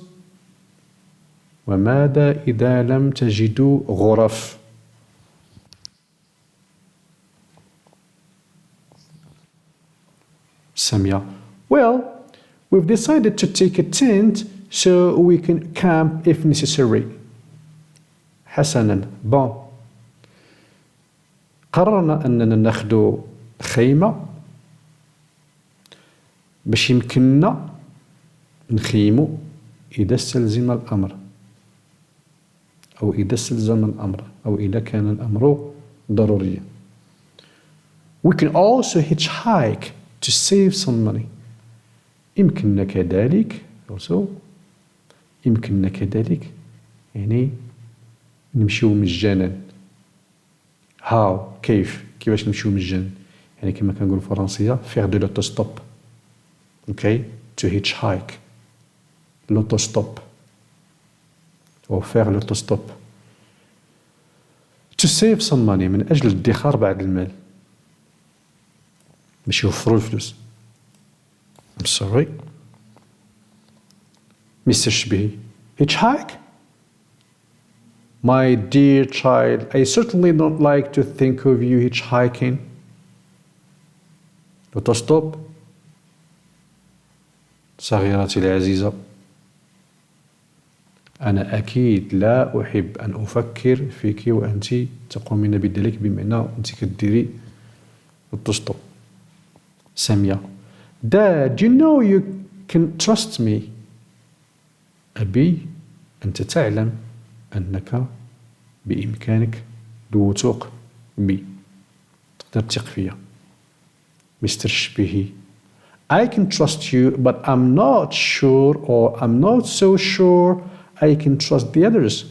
وماذا إذا لم تجدوا غرف؟ سامية Well, we've decided to take a tent so we can camp if necessary. حسنا bon قررنا أننا ناخذ خيمة باش يمكننا نخيموا إذا استلزم الأمر أو إذا استلزم الأمر أو إذا كان الأمر ضروريا. We can also hitchhike to save some money. يمكننا كذلك يعني نمشيو مجانا. How كيفاش نمشيو مجانا؟ يعني كما كنقولوا بالفرنسية faire de l'autostop. Okay, to hitchhike. L'autostop. أو faire l'autostop. To save some money من أجل الادخار بعض المال. باش يوفروا الفلوس. I'm sorry. Mr. شبيهي hitchhike? My dear child, I certainly don't like to think of you hitchhiking. Autostop. صغيرتي العزيزة، أنا أكيد لا أحب أن أفكر فيك وأنت تقومين بذلك، بمعنى أنت كديري autostop. سامية Dad, you know you can trust me. أبي أنت تعلم أنك بإمكانك الوثوق بي، تقدر تثق فيا. Mr. شبيهي I can trust you but I'm not sure or I'm not so sure I can trust the others.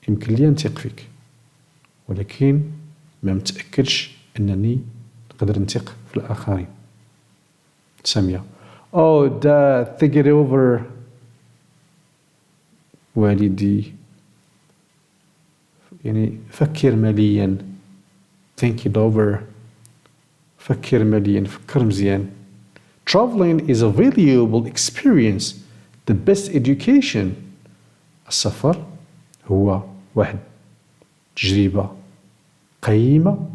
يمكن لي نثق فيك ولكن ما متأكدش أنني نقدر نثق في الآخرين. سامية Oh Dad, think it over. والدي يعني فكر مليا. Think it over. فكر مليا، فكر مزيان. Traveling is a valuable experience, the best education. السفر هو واحد تجربة قيمة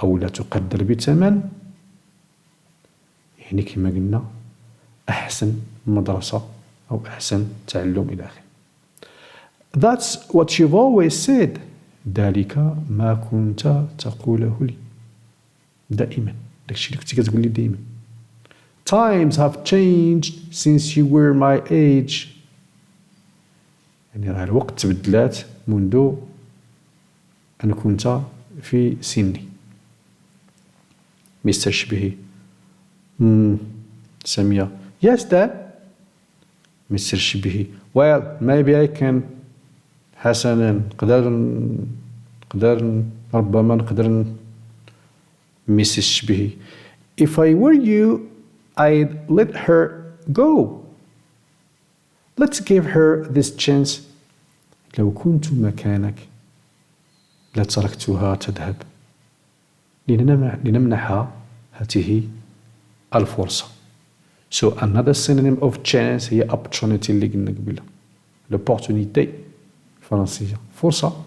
أو لا تقدر بثمن، يعني كما قلنا أحسن مدرسة أو أحسن تعلم إلى آخره. That's what you've always said. ذلك ما كنت تقوله لي دائما، داكشي اللي كنتي كتقول لي دائما. Times have changed since you were my age. يعني راه الوقت تبدلات منذ أن كنت في سني. Mr. شبيهي سامية Yes Dad. Mr. شبيهي Well maybe I can. حسنا ربما نقدر. Mrs. شبيهي If I were you I'd let her go. Let's give her this chance. لو كنت مكانك لتركتها تذهب، لنمنحها هذه الفرصة. So another synonym of chance هي opportunity اللي قلنا قبيلة. l'opportunité فرنسية فرصة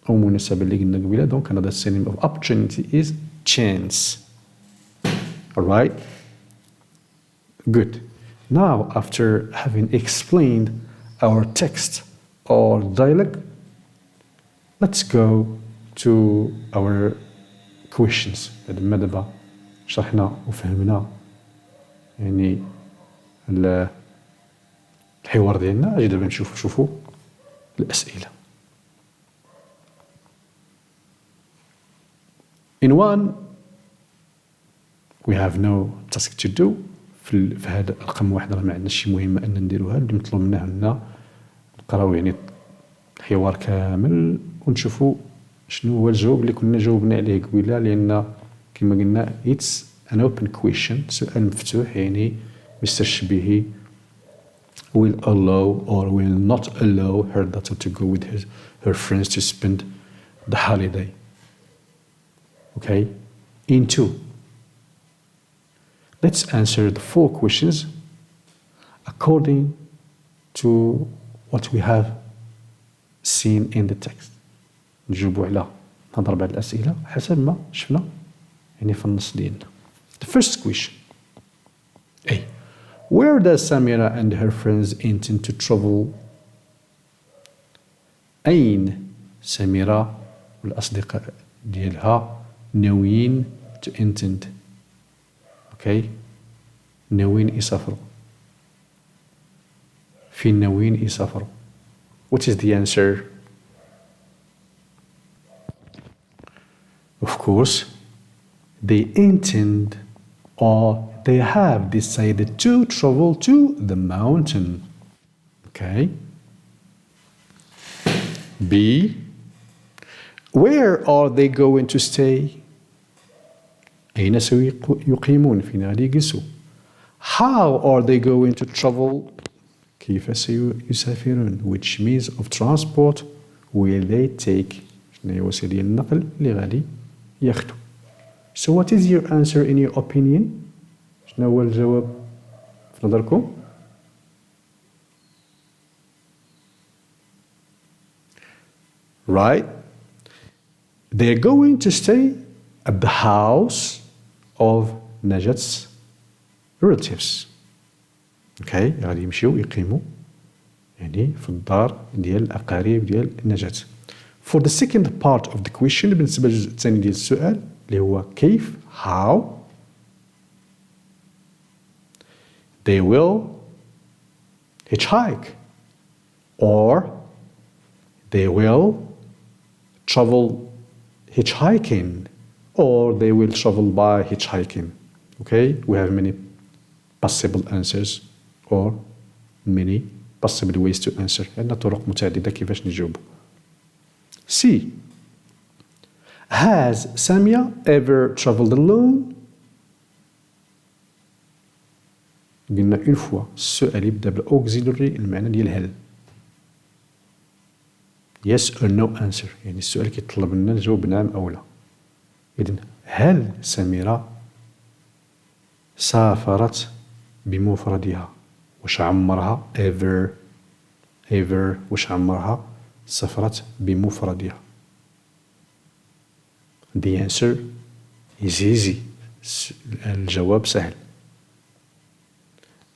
أو مناسبة اللي قلنا قبيلة. Donc another synonym of opportunity is chance. Alright? Good. Now after having explained our text or dialogue, let's go to our questions. بعد ما دابا شرحنا وفهمنا يعني الحوار ديالنا. اجي دابا نشوفوا الأسئلة. In one we have no task to do. في هذا رقم واحد راه ما عندناش شي مهمة أن نديروها. اللي مطلوب منا هنا نقراو يعني الحوار كامل ونشوفوا شنو هو الجواب اللي كنا جاوبنا عليه قبيله، لأن كما قلنا it's an open question، سؤال مفتوح. يعني مستر شبيهي will allow or will not allow her daughter to go with her friends to spend the holiday. Okay? In two, let's answer the 4 questions according to what we have seen in the text. نجاوبوا على هاد 4 الأسئلة حسب ما شفنا يعني في النص ديالنا. The first question. A. Where does Samira and her friends intend to travel? أين سميرة والأصدقاء ديالها ناويين to intend. Okay. ناويين يسافروا. فين ناويين يسافروا. What is the answer? Of course, they intend or they have decided to travel to the mountain. Okay. B. Where are they going to stay? أين سيقيمون؟ فين غادي يجلسوا؟ How are they going to travel? كيف سيسافرون؟ Which means of transport will they take؟ شنو هي وسيلة النقل اللي غادي ياخدوا؟ So what is your answer in your opinion? شنو هو الجواب في نظركم؟ Right. They're going to stay at the house of Najat's relatives. Okay. غادي يمشيو يقيموا يعني في الدار ديال الأقارب ديال نجاة. For the second part of the question بالنسبة للجزء الثاني ديال السؤال اللي هو كيف how they will hitchhike or they will travel hitchhiking or they will travel by hitchhiking. Okay, we have many possible answers or many possible ways to answer. عندنا طرق متعددة كيفاش نجاوب. C. Has Samia ever traveled alone? قلنا une fois السؤال يبدأ بالأوكسيلوري المعنى ديال هل. Yes or no answer يعني السؤال كيطلب لنا نجاوب نعم أو لا. إذن هل سميرة سافرت بمفردها؟ واش عمرها ever واش عمرها سافرت بمفردها؟ The answer is easy. الجواب سهل.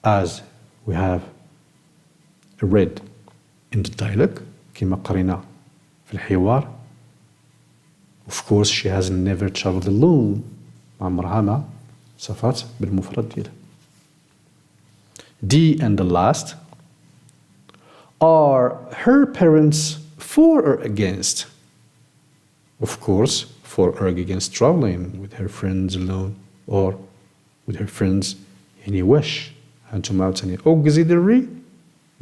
As we have read in the dialogue كما قرينا في الحوار of course she has never traveled alone. عمرها ما سافرت بالمفرد ديالها. D and the last. Are her parents for or against? Of course, for or against traveling with her friends alone or with her friends. يعني واش هانتوما عاوتاني auxiliary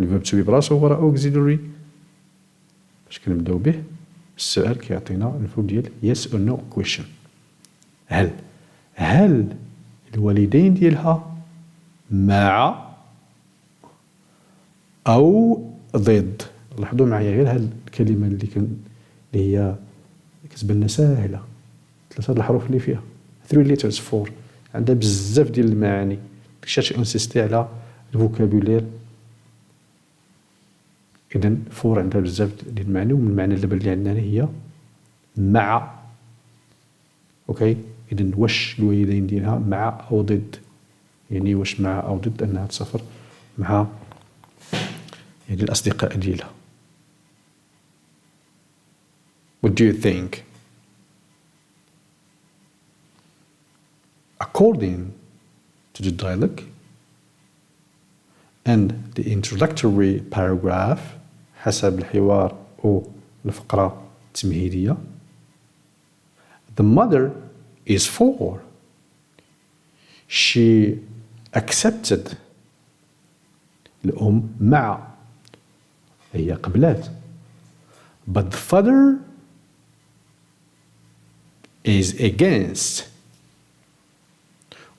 الفيرب تو بي براسو وراء auxiliary باش كنبداو به السؤال كيعطينا الفوق ديال yes or no question. هل الوالدين ديالها مع أو ضد؟ لاحظوا معايا غير هاد الكلمة اللي هي كتبان لنا ساهلة. 3 الحروف اللي فيها 3 letters for عندها بزاف ديال المعاني. داكشي انسيستي على الفوكابولير. إذن فور عندها بزاف ديال المعاني ومن المعنى اللي بان لي عندنا هي مع. اوكي. إذن واش الوالدين ديالها مع أو ضد؟ يعني واش مع أو ضد أنها تسافر مع يعني الأصدقاء ديالها. What do you think? According to the dialogue and the introductory paragraph حسب الحوار أو الفقرة التمهيدية. The mother is for. She accepted. الأم مع. هي قبلت. But the father is against.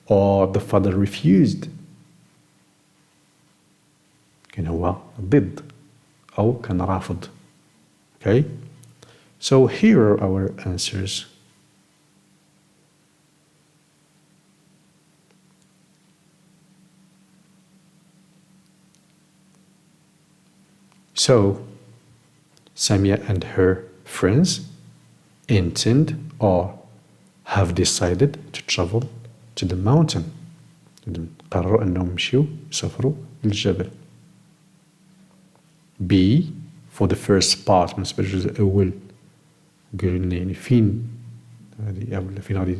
Or the father refused. كان هو ضد أو كان رافض. Okay? So here are our answers. So, Samia and her friends intend or have decided to travel to the mountain. قرروا أنهم يمشوا يسافروا للجبل. B for the first part بالنسبة للجزء الأول قالوا لنا يعني فين هذه أو فين غادي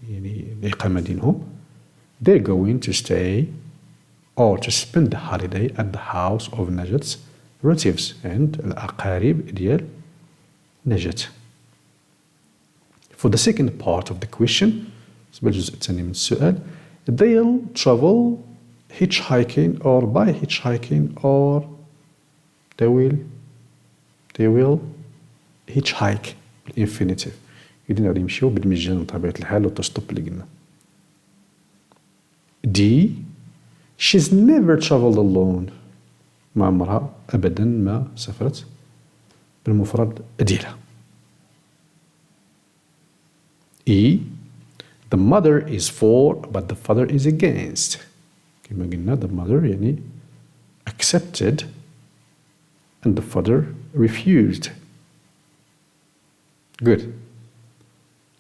يعني الإقامة دينهم. They're going to stay or to spend the holiday at the house of Najat's relatives and الأقارب ديال نجاة. For the second part of the question بالنسبة للجزء الثاني من السؤال they'll travel hitchhiking or by hitchhiking or they will hitchhike بالinfinitive. إذن غادي يمشيو بالمجان بطبيعة الحال وتستوب اللي قلنا. D she's never traveled alone. ما عمرها أبدا ما سافرت بالمفرد ديالها. E the mother is for but the father is against. كما قلنا the mother يعني accepted and the father refused. Good.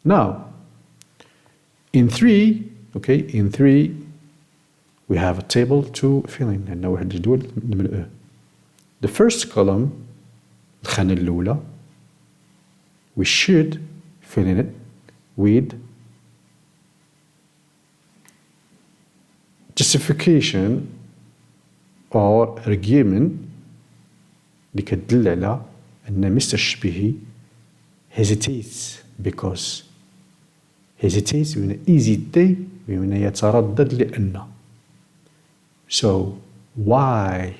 Now, in 3, we have a table to fill in. عندنا واحد الجدول نملؤه. The first column الخانة الأولى we should fill in it with justification or argument اللي كتدل على أن Mr. شبيهي hesitates because hesitates بمعنى hesitate بمعنى يتردد لأن. So why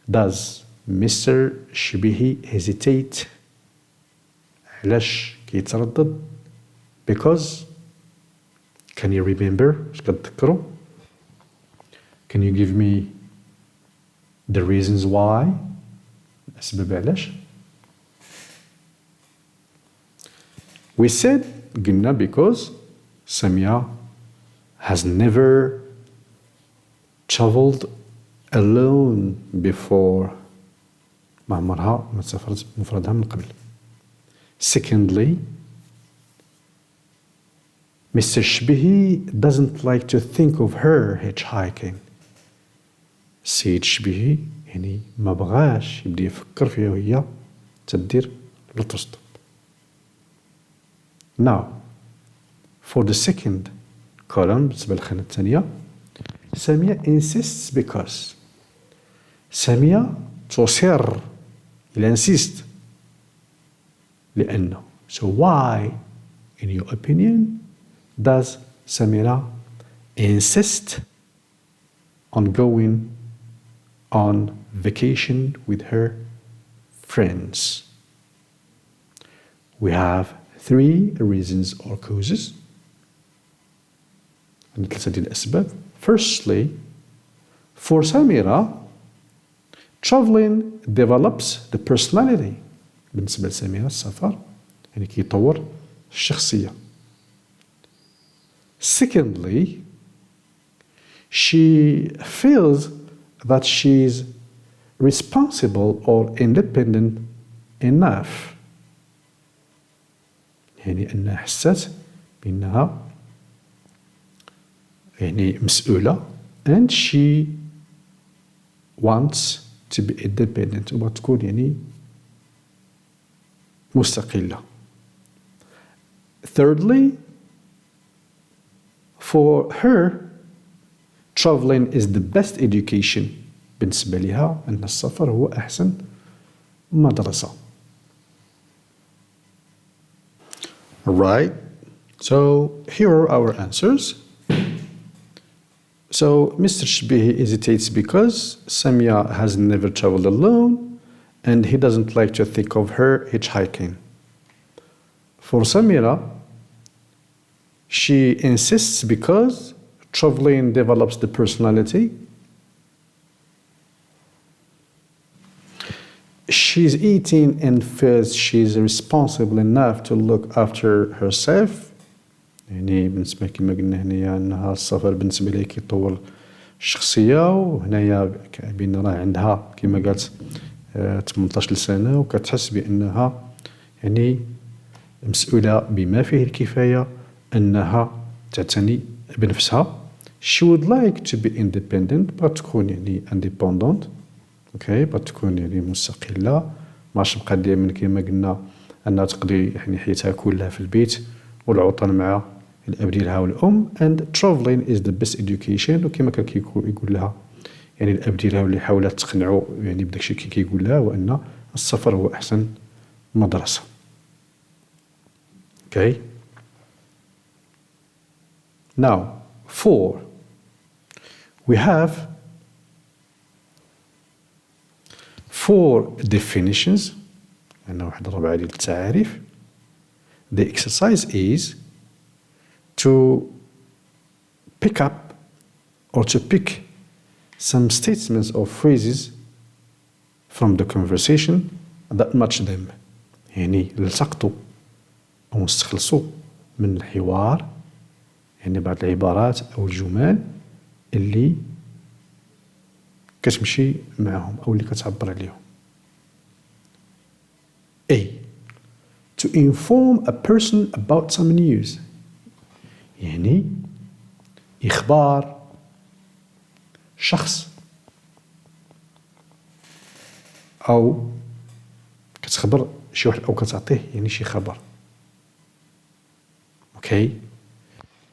does Mr. شبيهي hesitate؟ علاش كيتردد؟ Because can you remember؟ واش كتذكروا؟ Can you give me the reasons why؟ الأسباب علاش؟ We said قلنا because Samia has never traveled alone before. ما عمرها ما سافرت بمفردها من قبل. Secondly, Mr. شبيهي doesn't like to think of her hitchhiking. السيد شبيهي يعني ما بغاش يبدا يفكر فيها وهي تدير للتسطب. Now, for the second column بالنسبة للخانة الثانية سامية insists because سامية تصر il insiste لأنه. So why, in your opinion, does Samira insist on going on vacation with her friends? We have 3 reasons or causes. عندنا 3 ديال الأسباب. Firstly, for Samira, traveling develops the personality. بالنسبة لسميرة السفر يعني كيطور الشخصية. Secondly, she feels that she's responsible or independent enough. يعني أنها حست بأنها يعني مسؤولة and she wants to be independent وتكون يعني مستقلة. Thirdly, for her, traveling is the best education. بالنسبة لها أن السفر هو أحسن مدرسة. Right. So here are our answers. So Mr. Shbihi hesitates because Samia has never traveled alone and he doesn't like to think of her hitchhiking. For Samira, she insists because traveling develops the personality. She's 18 and feels she's responsible enough to look after herself. يعني بالنسبة كما قلنا هنايا أنها السفر بالنسبة لها كيطور الشخصية، وهنايا بين راه عندها كما قالت 18 سنة وكتحس بأنها يعني مسؤولة بما فيه الكفاية أنها تعتني بنفسها. She would like to be independent، بغات تكون يعني independent، اوكي، بغات تكون يعني مستقلة، ماش تبقى دائما كما قلنا أنها تقضي يعني حياتها كلها في البيت والعطل مع الأب ديالها والأم. and traveling is the best education، وكما كان يقول لها يعني الأب ديالها واللي حاولت تقنعو يعني بداك الشيء كيقول لها، وأن السفر هو أحسن مدرسة. Okay. Now, 4. We have 4 definitions. عندنا واحد 4 ديال التعاريف. The exercise is to pick up or to pick some statements or phrases from the conversation that match them. يعني التقطوا أو نستخلصوا من الحوار يعني بعض العبارات أو الجمل اللي كتمشي معهم أو اللي كتعبر عليهم. A. To inform a person about some news. يعني إخبار شخص أو كتخبر شي واحد أو كتعطيه يعني شي خبر. Okay.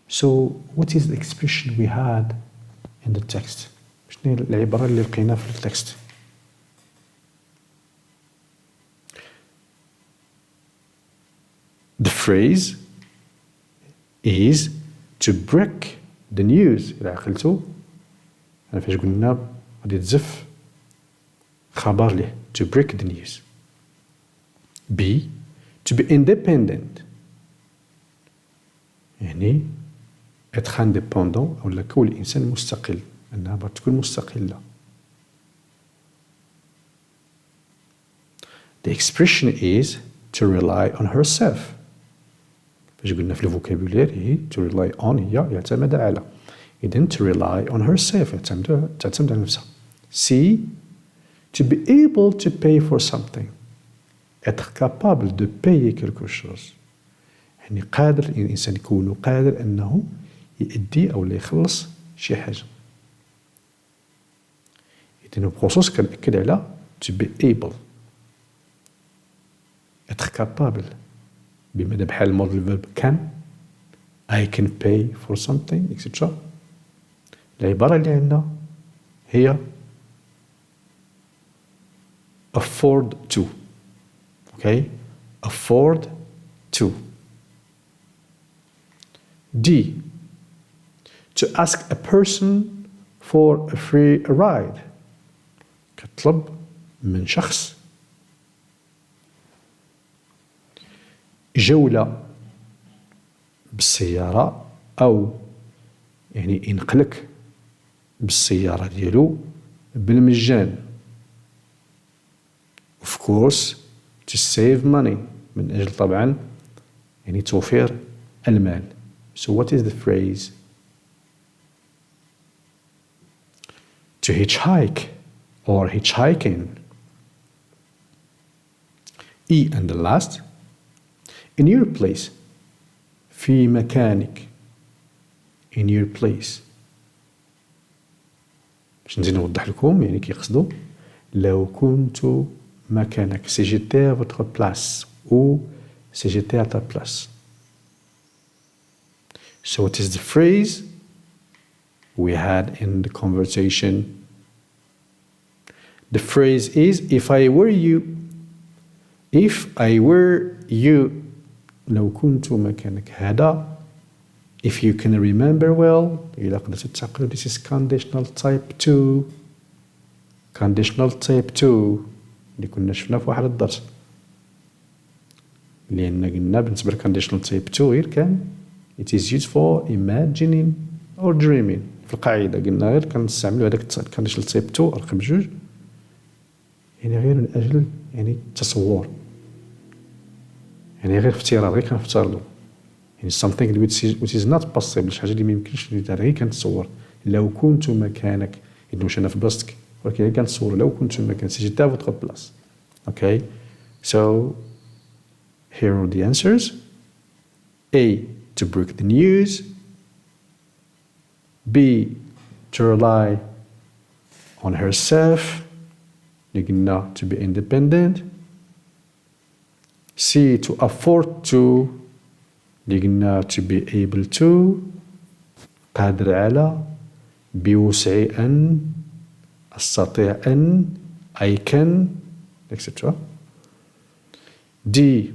So what is the expression we had in the text? شنو هي العبارة اللي لقيناها في التكست؟ The phrase is to break the news. إلا عقلتو أنا فاش قلنا غادي تزف خبر ليه to break the news. B. To be independent. يعني être indépendant أو كون الإنسان مستقل، أنها بغات تكون مستقلة. The expression is to rely on herself. فاش قلنا في الفوكابولير هي to rely on هي يعتمد على، إذن to rely on herself تعتمد على نفسها. C. To be able to pay for something. Être capable de payer quelque chose. يعني قادر الإنسان يكون قادر أنه يؤدي أو لا يخلص شي حاجة. إذن بخصوص كنأكد على to be able. être capable بمعنى بحال الموديل فيرب can. I can pay for something etc. العبارة اللي عندنا هي afford to. Okay, afford to. D. To ask a person for a free ride. كتطلب من شخص جولة بالسيارة أو يعني ينقلك بالسيارة ديالو بالمجان. Of course to save money من أجل طبعا يعني توفير المال. So what is the phrase? To hitchhike or hitchhiking. E and the last. In your place. في مكانك. In your place. باش نزيد نوضح لكم يعني كيقصدوا لو كنت مكانك. Si j'étais à votre place ou si j'étais à ta place. So what is the phrase we had in the conversation. The phrase is, if I were you. If I were you. لو كنت مكانك. هذا if you can remember well إذا قدرت تعقل. This is conditional type 2. conditional type 2 اللي كنا شفنا في واحد الدرس. لأن قلنا بالنسبة ل conditional type 2 غير كان it is used for imagining or dreaming. في القاعدة قلنا غير كنستعملوا هذاك conditional type 2 رقم 2 يعني غير من أجل يعني التصور. يعني غير افتراض غير كنفترضوا. يعني something which is not possible. شي حاجة اللي ما يمكنش نديرها غير كنتصور. لو كنت مكانك إذا واش أنا في بلاصتك ولكن غير كنتصور لو كنت مكانك si j'étais à votre place. Okay, so here are the answers. A. To break the news. B. To rely on herself. قلنا to be independent. C. To afford to. قلنا to be able to. قادر على. بوسع أن. أستطيع أن. I can, etc. D.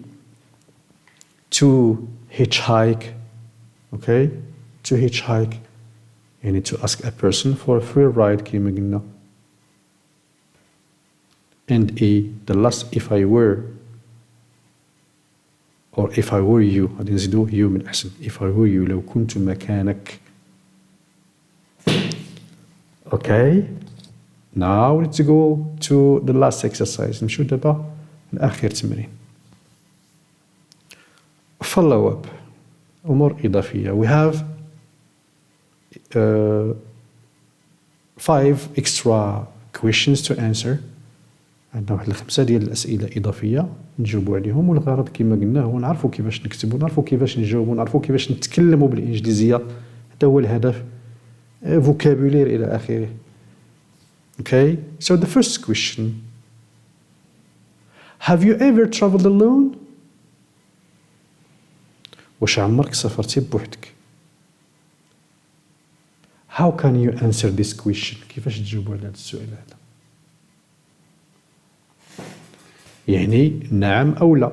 To hitchhike. Okay, to hitchhike. You need to ask a person for a free ride كيما قلنا. And E. The last if I were. Or if I were you. غادي نزيدو you من أحسن. If I were you. لو كنت مكانك. Okay. Now let's go to the last exercise. نمشيو دابا لآخر تمرين. Follow up. أمور إضافية. We have 5 extra questions to answer. عندنا واحد 5 ديال الأسئلة إضافية نجاوبوا عليهم، والغرض كما قلنا هو نعرفوا كيفاش نكتبوا، نعرفوا كيفاش نجاوبوا، نعرفوا كيفاش نتكلموا بالإنجليزية. هذا هو الهدف. vocabulary إلى آخره. Okay, so the first question. Have you ever traveled alone? واش عمرك سافرتي بوحدك؟ How can you answer this question? كيفاش تجاوبوا على هذا السؤال هذا؟ يعني نعم أو لا.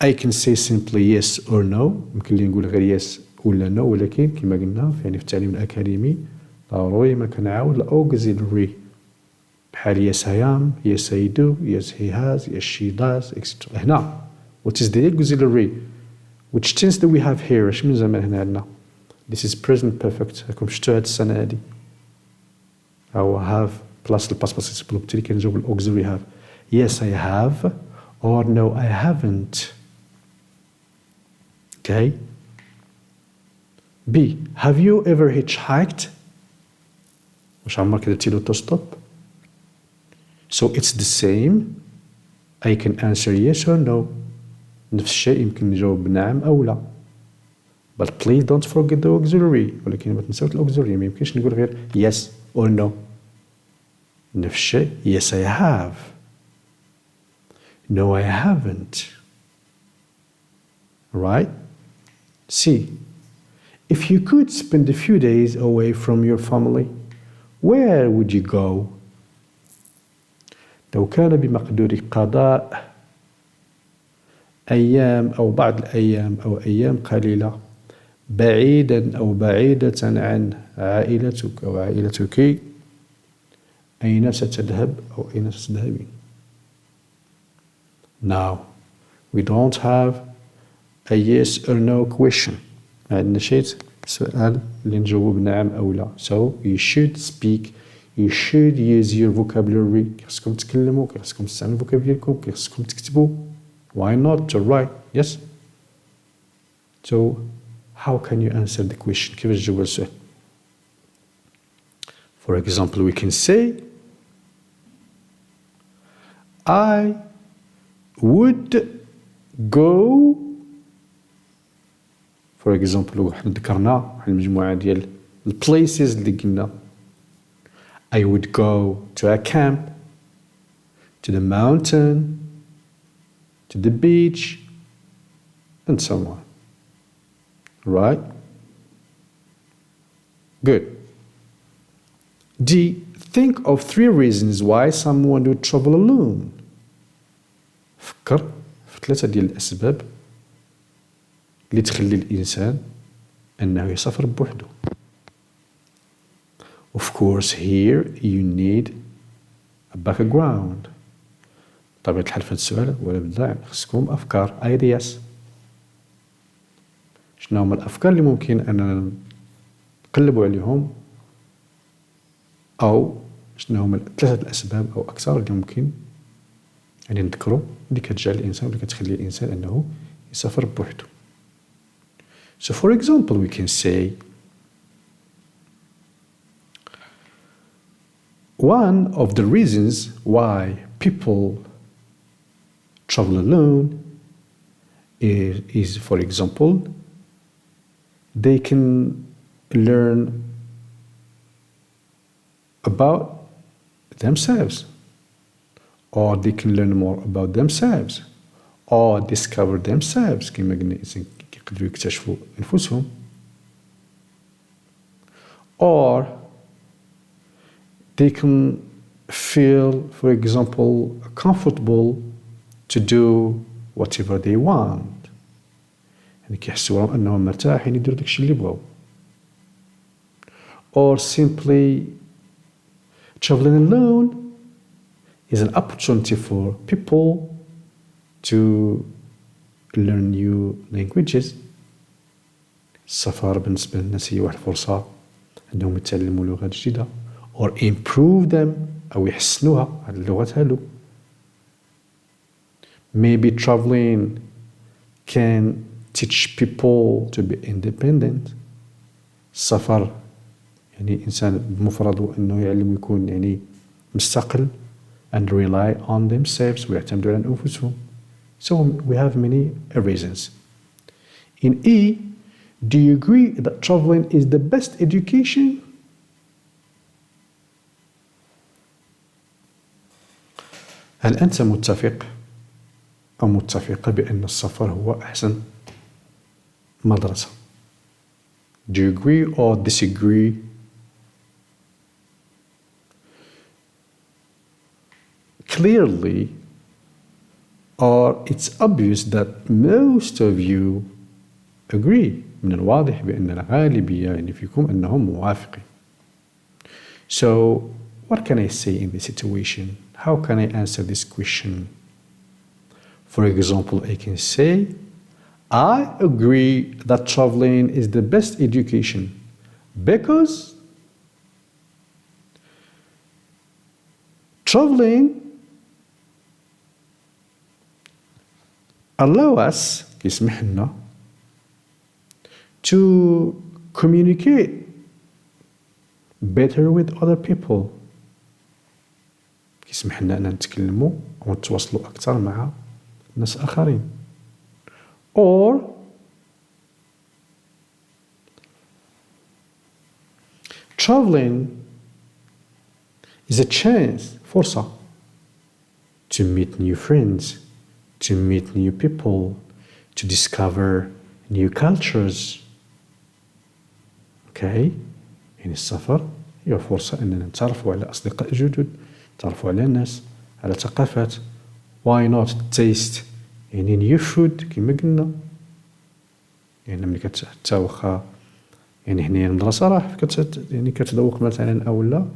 I can say simply yes or no. يمكن لي نقول غير yes ولا no، ولكن كما قلنا يعني في التعليم الأكاديمي ضروري ما كنعاود الأوكسيلري بحال yes I am, yes I do, yes he has, yes she does, etc. هنا what is the auxiliary? Which tense do we have here؟ اش من زمان هنا عندنا؟ This is present perfect. راكم شفتوا هاد السنة هادي أو have plus الباس participle وبالتالي كنجاوب الأوكسيلري have. Yes I have or no I haven't. Okay. B. Have you ever hitchhiked? واش عمرك درتي لوتوستوب؟ So it's the same. I can answer yes or no. نفس الشيء يمكن نجاوب نعم أو لا. But please don't forget the auxiliary. ولكن ما تنساوش الأوكسيلري. ما يمكنش نقول غير yes or no. نفس الشيء yes I have. No I haven't. Right? C. If you could spend a few days away from your family, where would you go? لو كان بمقدورك قضاء أيام أو بعض الأيام أو أيام قليلة بعيدا أو بعيدة عن عائلتك أو عائلتك، أين ستذهب أو أين ستذهبين؟ Now, we don't have a yes or no question. ما عندنا شيء سؤال اللي نجاوب نعم أو لا. So you should speak, you should use your vocabulary. خصكم تتكلموا، خصكم تستعملوا vocabularyكم، خصكم تكتبوا. Why not to write? Yes. So how can you answer the question? كيفاش تجاوب على السؤال؟ For example, we can say I would go. For example, حنا ذكرنا واحد المجموعة ديال places اللي قلنا. I would go to a camp, to the mountain, to the beach, and so on. right? Good. D. Think of 3 reasons why someone would travel alone. فكر في 3 ديال الأسباب اللي تخلي الإنسان أنه يسافر بوحده. Of course here you need a background. طبيعة الحال في هذا السؤال ولا بد خصكم أفكار ideas. شنو هما الأفكار اللي ممكن أننا نقلبوا عليهم، أو شنو هما 3 الأسباب أو أكثر اللي ممكن يعني نذكروا اللي كتجعل الإنسان واللي كتخلي الإنسان أنه يسافر بوحده. So for example we can say one of the reasons why people travel alone is for example they can learn about themselves, or they can learn more about themselves, or discover themselves. كما قلنا الإنسان يقدروا يكتشفوا أنفسهم. Or they can feel, for example, comfortable to do whatever they want. يعني كيحسوا أنهم مرتاحين يديروا داكشي اللي بغاو. Or simply traveling alone is an opportunity for people to learn new languages. السفر بالنسبة للناس هي واحد الفرصة أنهم يتعلموا لغات جديدة or improve them أو يحسنوها على اللغات هالو. Maybe traveling can teach people to be independent. السفر يعني إنسان بمفرده أنه يعلم يكون يعني مستقل and rely on themselves ويعتمدوا على أنفسهم. So we have many reasons. In E, do you agree that traveling is the best education? هل أنت متفق أو متفقة بأن السفر هو أحسن مدرسة؟ Do you agree or disagree? Clearly, or it's obvious that most of you agree. من الواضح بأن الغالبية يعني فيكم أنهم موافقين. So, what can I say in this situation? How can I answer this question? For example, I can say, I agree that traveling is the best education because traveling allow us يسمح لنا to communicate better with other people. يسمح لنا أن نتكلموا أو نتواصلوا أكثر مع ناس آخرين. Or traveling is a chance, فرصة, to meet new friends, to meet new people, to discover new cultures. Okay? يعني السفر هي فرصة أننا نتعرفوا على أصدقاء جدد، نتعرفوا على ناس، على ثقافات. Why not taste يعني new food كما قلنا. يعني ملي حتى واخا يعني هنايا المدرسة راه يعني كتذوق مثلا أو لا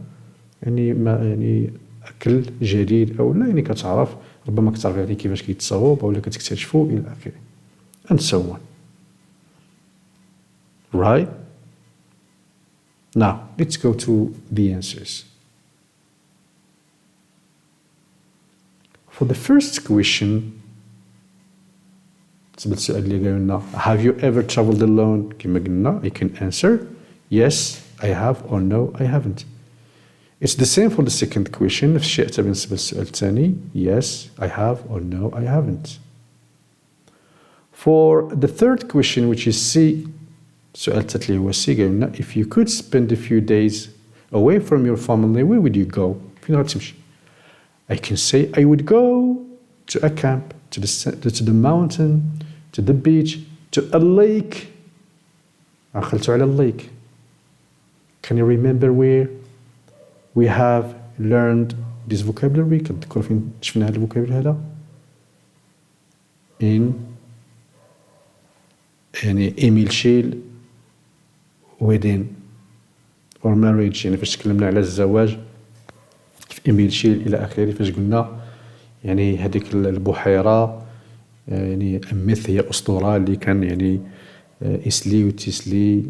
يعني ما يعني أكل جديد أو لا يعني كتعرف ربما كتعرف يعني كيفاش كيتصاوب أو لا كتكتشفوا إلى آخره. And so on. Right? Now, let's go to the answers. For the first question, السؤال اللي قالنا have you ever traveled alone كما قلنا I can answer yes I have or no I haven't. It's the same for the second question. نفس الشيء حتى بالنسبة للسؤال الثاني yes I have or no I haven't. For the third question which is C, السؤال الثالث اللي هو C قالنا if you could spend a few days away from your family where would you go؟ فين غتمشي؟ I can say I would go to a camp, to the mountain, to the beach, to a lake. عقلتوا على الليك. Can you remember where we have learned this vocabulary؟ كتذكروا فين شفنا هذا الفوكابولري هذا؟ in يعني إيميل شيل wedding or marriage، يعني فاش تكلمنا على الزواج في إيميل شيل إلى آخره، فاش قلنا يعني هذيك البحيرة يعني مث هي أسطورة اللي كان يعني إسلي وتيسلي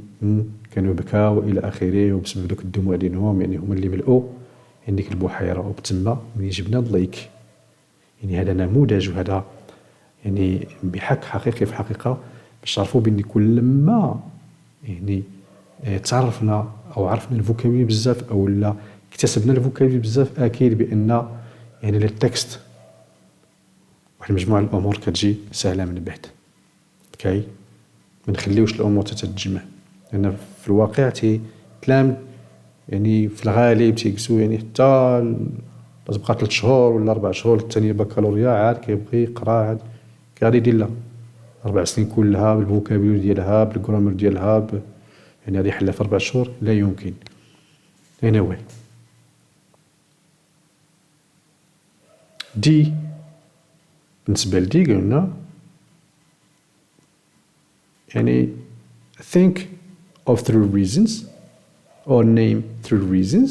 كانوا بكاو إلى آخره، وبسبب دوك الدموع ديالهم يعني هما اللي ملؤوا يعني ديك البحيرة. وبتما ملي جبنا اللايك يعني هذا نموذج، وهذا يعني بحق حقيقي في حقيقة باش تعرفوا بأن كل ما يعني تعرفنا أو عرفنا الفوكابولري بزاف أو لا اكتسبنا الفوكابولري بزاف، أكيد بأن يعني للتكست واحد مجموعة الأمور كتجي سهلة من بعد. اوكي، ما نخليوش الأمور تتجمع، لأن في الواقع تلام يعني في الغالب تيجلسوا يعني حتى تبقى 3 شهور ولا 4 شهور الثانية بكالوريا عاد كيبغي يقرا، عاد غادي يدير لها 4 سنين كلها بالفوكابولري ديالها بالجرامر ديالها يعني هذه حلها في 4 شهور؟ لا يمكن. anyway دي بالنسبة لدي قلنا يعني think of 3 reasons or name 3 reasons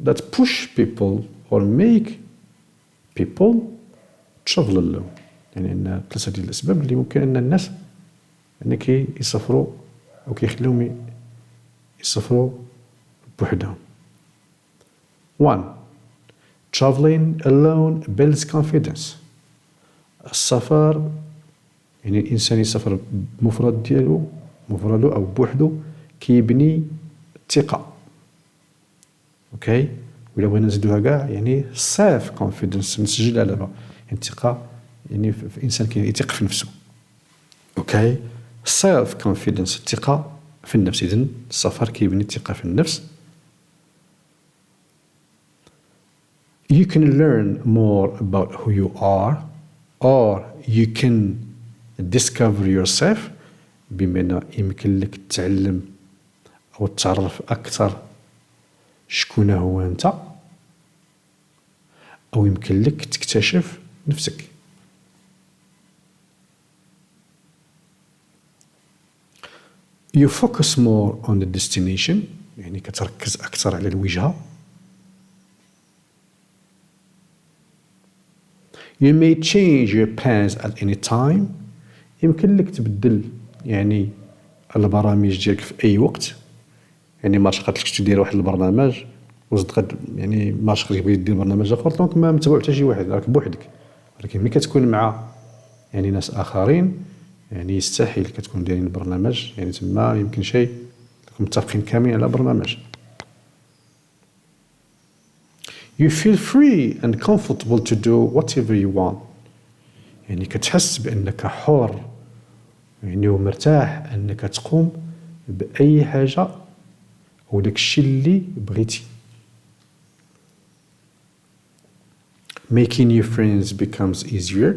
that push people or make people travel alone. يعني أن 3 ديال الأسباب اللي ممكن أن الناس يعني كيسافروا أو كيخليهم يسافروا بوحدهم. 1. Traveling alone builds confidence. السفر يعني الإنسان يسافر بمفرد ديالو مفردو أو بوحدو كيبني الثقة. اوكي، ولا بغينا نزيدوها كاع يعني سيلف كونفيدنس، نسجلها دابا يعني الثقة يعني في الإنسان كيثق في نفسه. اوكي، سيلف كونفيدنس الثقة في النفس. إذن السفر كيبني الثقة في النفس. You can learn more about who you are or you can discover yourself، بمعنى يمكن لك تتعلم أو تعرف أكثر شكون هو أنت، أو يمكن لك تكتشف نفسك. You focus more on the destination، يعني كتركز أكثر على الوجهة. You may change your plans at any time، يمكن لك تبدل يعني البرامج ديالك في أي وقت. يعني ما تقدرش تدير واحد البرنامج وزد يعني ما تقدر يبغي يدير برنامج آخر دونك ما متبوع حتى شي واحد، راك بوحدك. ولكن ملي كتكون مع يعني ناس آخرين يعني يستحيل كتكون دايرين البرنامج يعني تما يمكن شيء متفقين كاملين على برنامج. You feel free and comfortable to do whatever you want، يعني كتحس بأنك حر يعني ومرتاح أنك تقوم بأي حاجة أو داك الشيء اللي بغيتي. Making new friends becomes easier،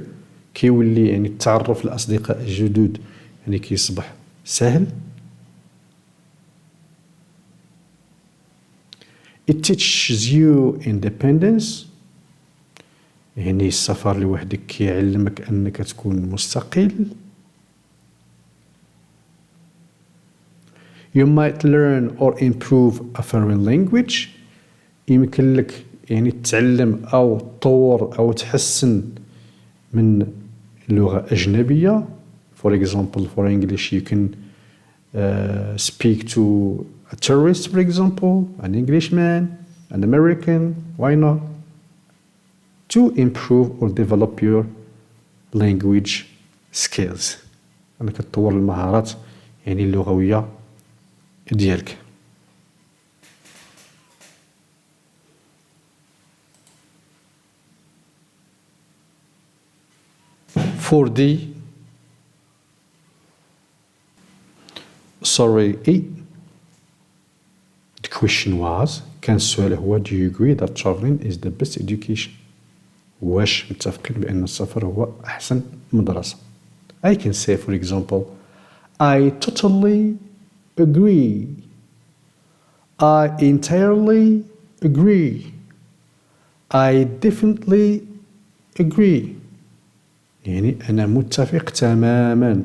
كيولي يعني التعرف الأصدقاء الجدد يعني كيصبح سهل. It teaches you independence، يعني السفر لوحدك كيعلمك أنك تكون مستقل. You might learn or improve a foreign language، يمكن لك يعني تتعلم أو تطور أو تحسن من لغة أجنبية. For example, for English you can speak to a tourist, for example, an Englishman, an American, why not? To improve or develop your language skills، أنك تطور المهارات يعني اللغوية ديالك. For the question was، كان السؤال هو do you agree that traveling is the best education؟ واش متفقين بأن السفر هو أحسن مدرسة؟ I can say for example I totally agree. I entirely agree. I definitely agree. يعني أنا متفق تماما.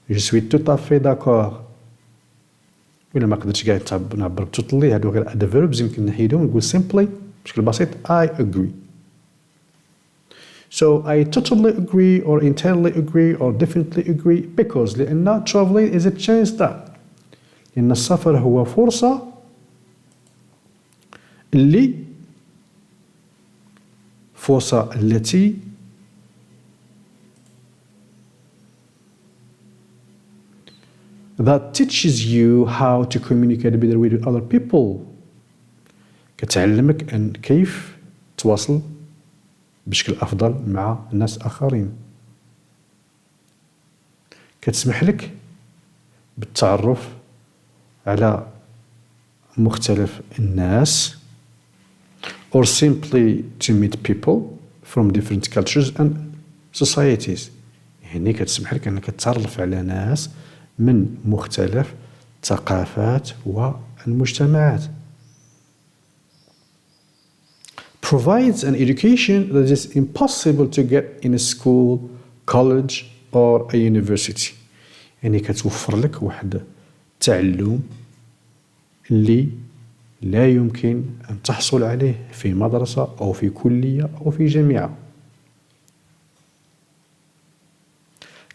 Je suis tout à fait d'accord. ولا ما قدرتش كاع نعبر totally، هادو غير adverbs يمكن نحيدهم ونقول simply بشكل بسيط I agree. So I totally agree or entirely agree or definitely agree because لأن traveling is a chance that لأن السفر هو فرصة التي that teaches you how to communicate better with other people. كتعلمك أن كيف تواصل بشكل أفضل مع ناس آخرين. كتسمح لك بالتعرف على مختلف الناس or simply to meet people from different cultures and societies. يعني كتسمح لك أنك تتعرف على ناس من مختلف الثقافات والمجتمعات. Provides an education that is impossible to get in a school, college or a university. يعني كتوفر لك واحد التعلم اللي لا يمكن أن تحصل عليه في مدرسة أو في كلية أو في جامعة.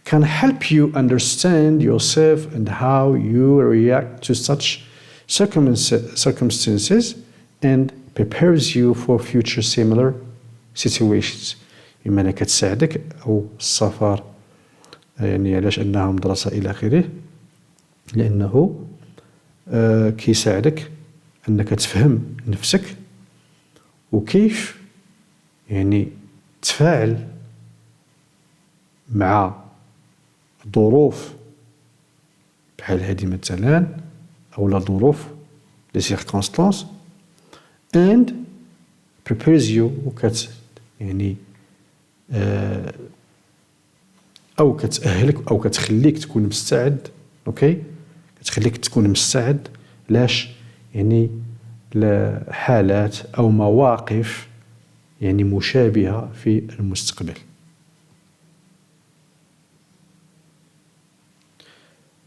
Can help you understand yourself and how you react to such circumstances and prepares you for future similar situations. إما أنها كتساعدك أو السفر يعني علاش أنها مدرسة إلى آخره، لأنه كيساعدك أنك تفهم نفسك وكيف يعني تفاعل مع ظروف بحال هذه مثلا أو لا ظروف les circonstances and prepares you يعني أو كتأهلك أو كتخليك تكون مستعد. أوكي، كتخليك تكون مستعد لاش يعني لحالات أو مواقف يعني مشابهة في المستقبل.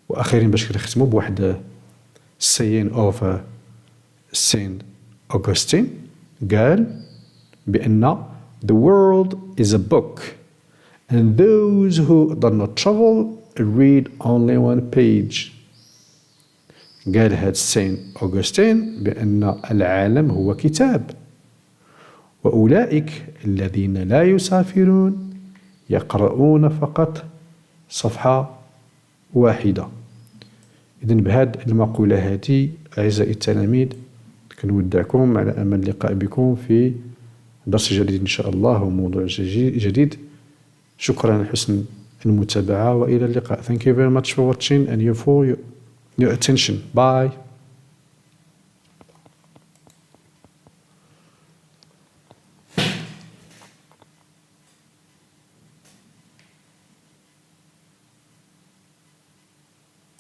وأخيرا باش كنختمو بواحد saying of Saint Augustine قال بأن the world is a book and those who do not travel read only one page. قال هاد سين أوغسطين بأن العالم هو كتاب وأولئك الذين لا يسافرون يقرؤون فقط صفحة واحدة. إذن بهذه المقولة هذه أعزائي التلاميذ كنودعكم على أمل اللقاء بكم في درس جديد إن شاء الله وموضوع جديد. شكرا لحسن المتابعة وإلى اللقاء. Thank you very much for watching and for your attention. Bye.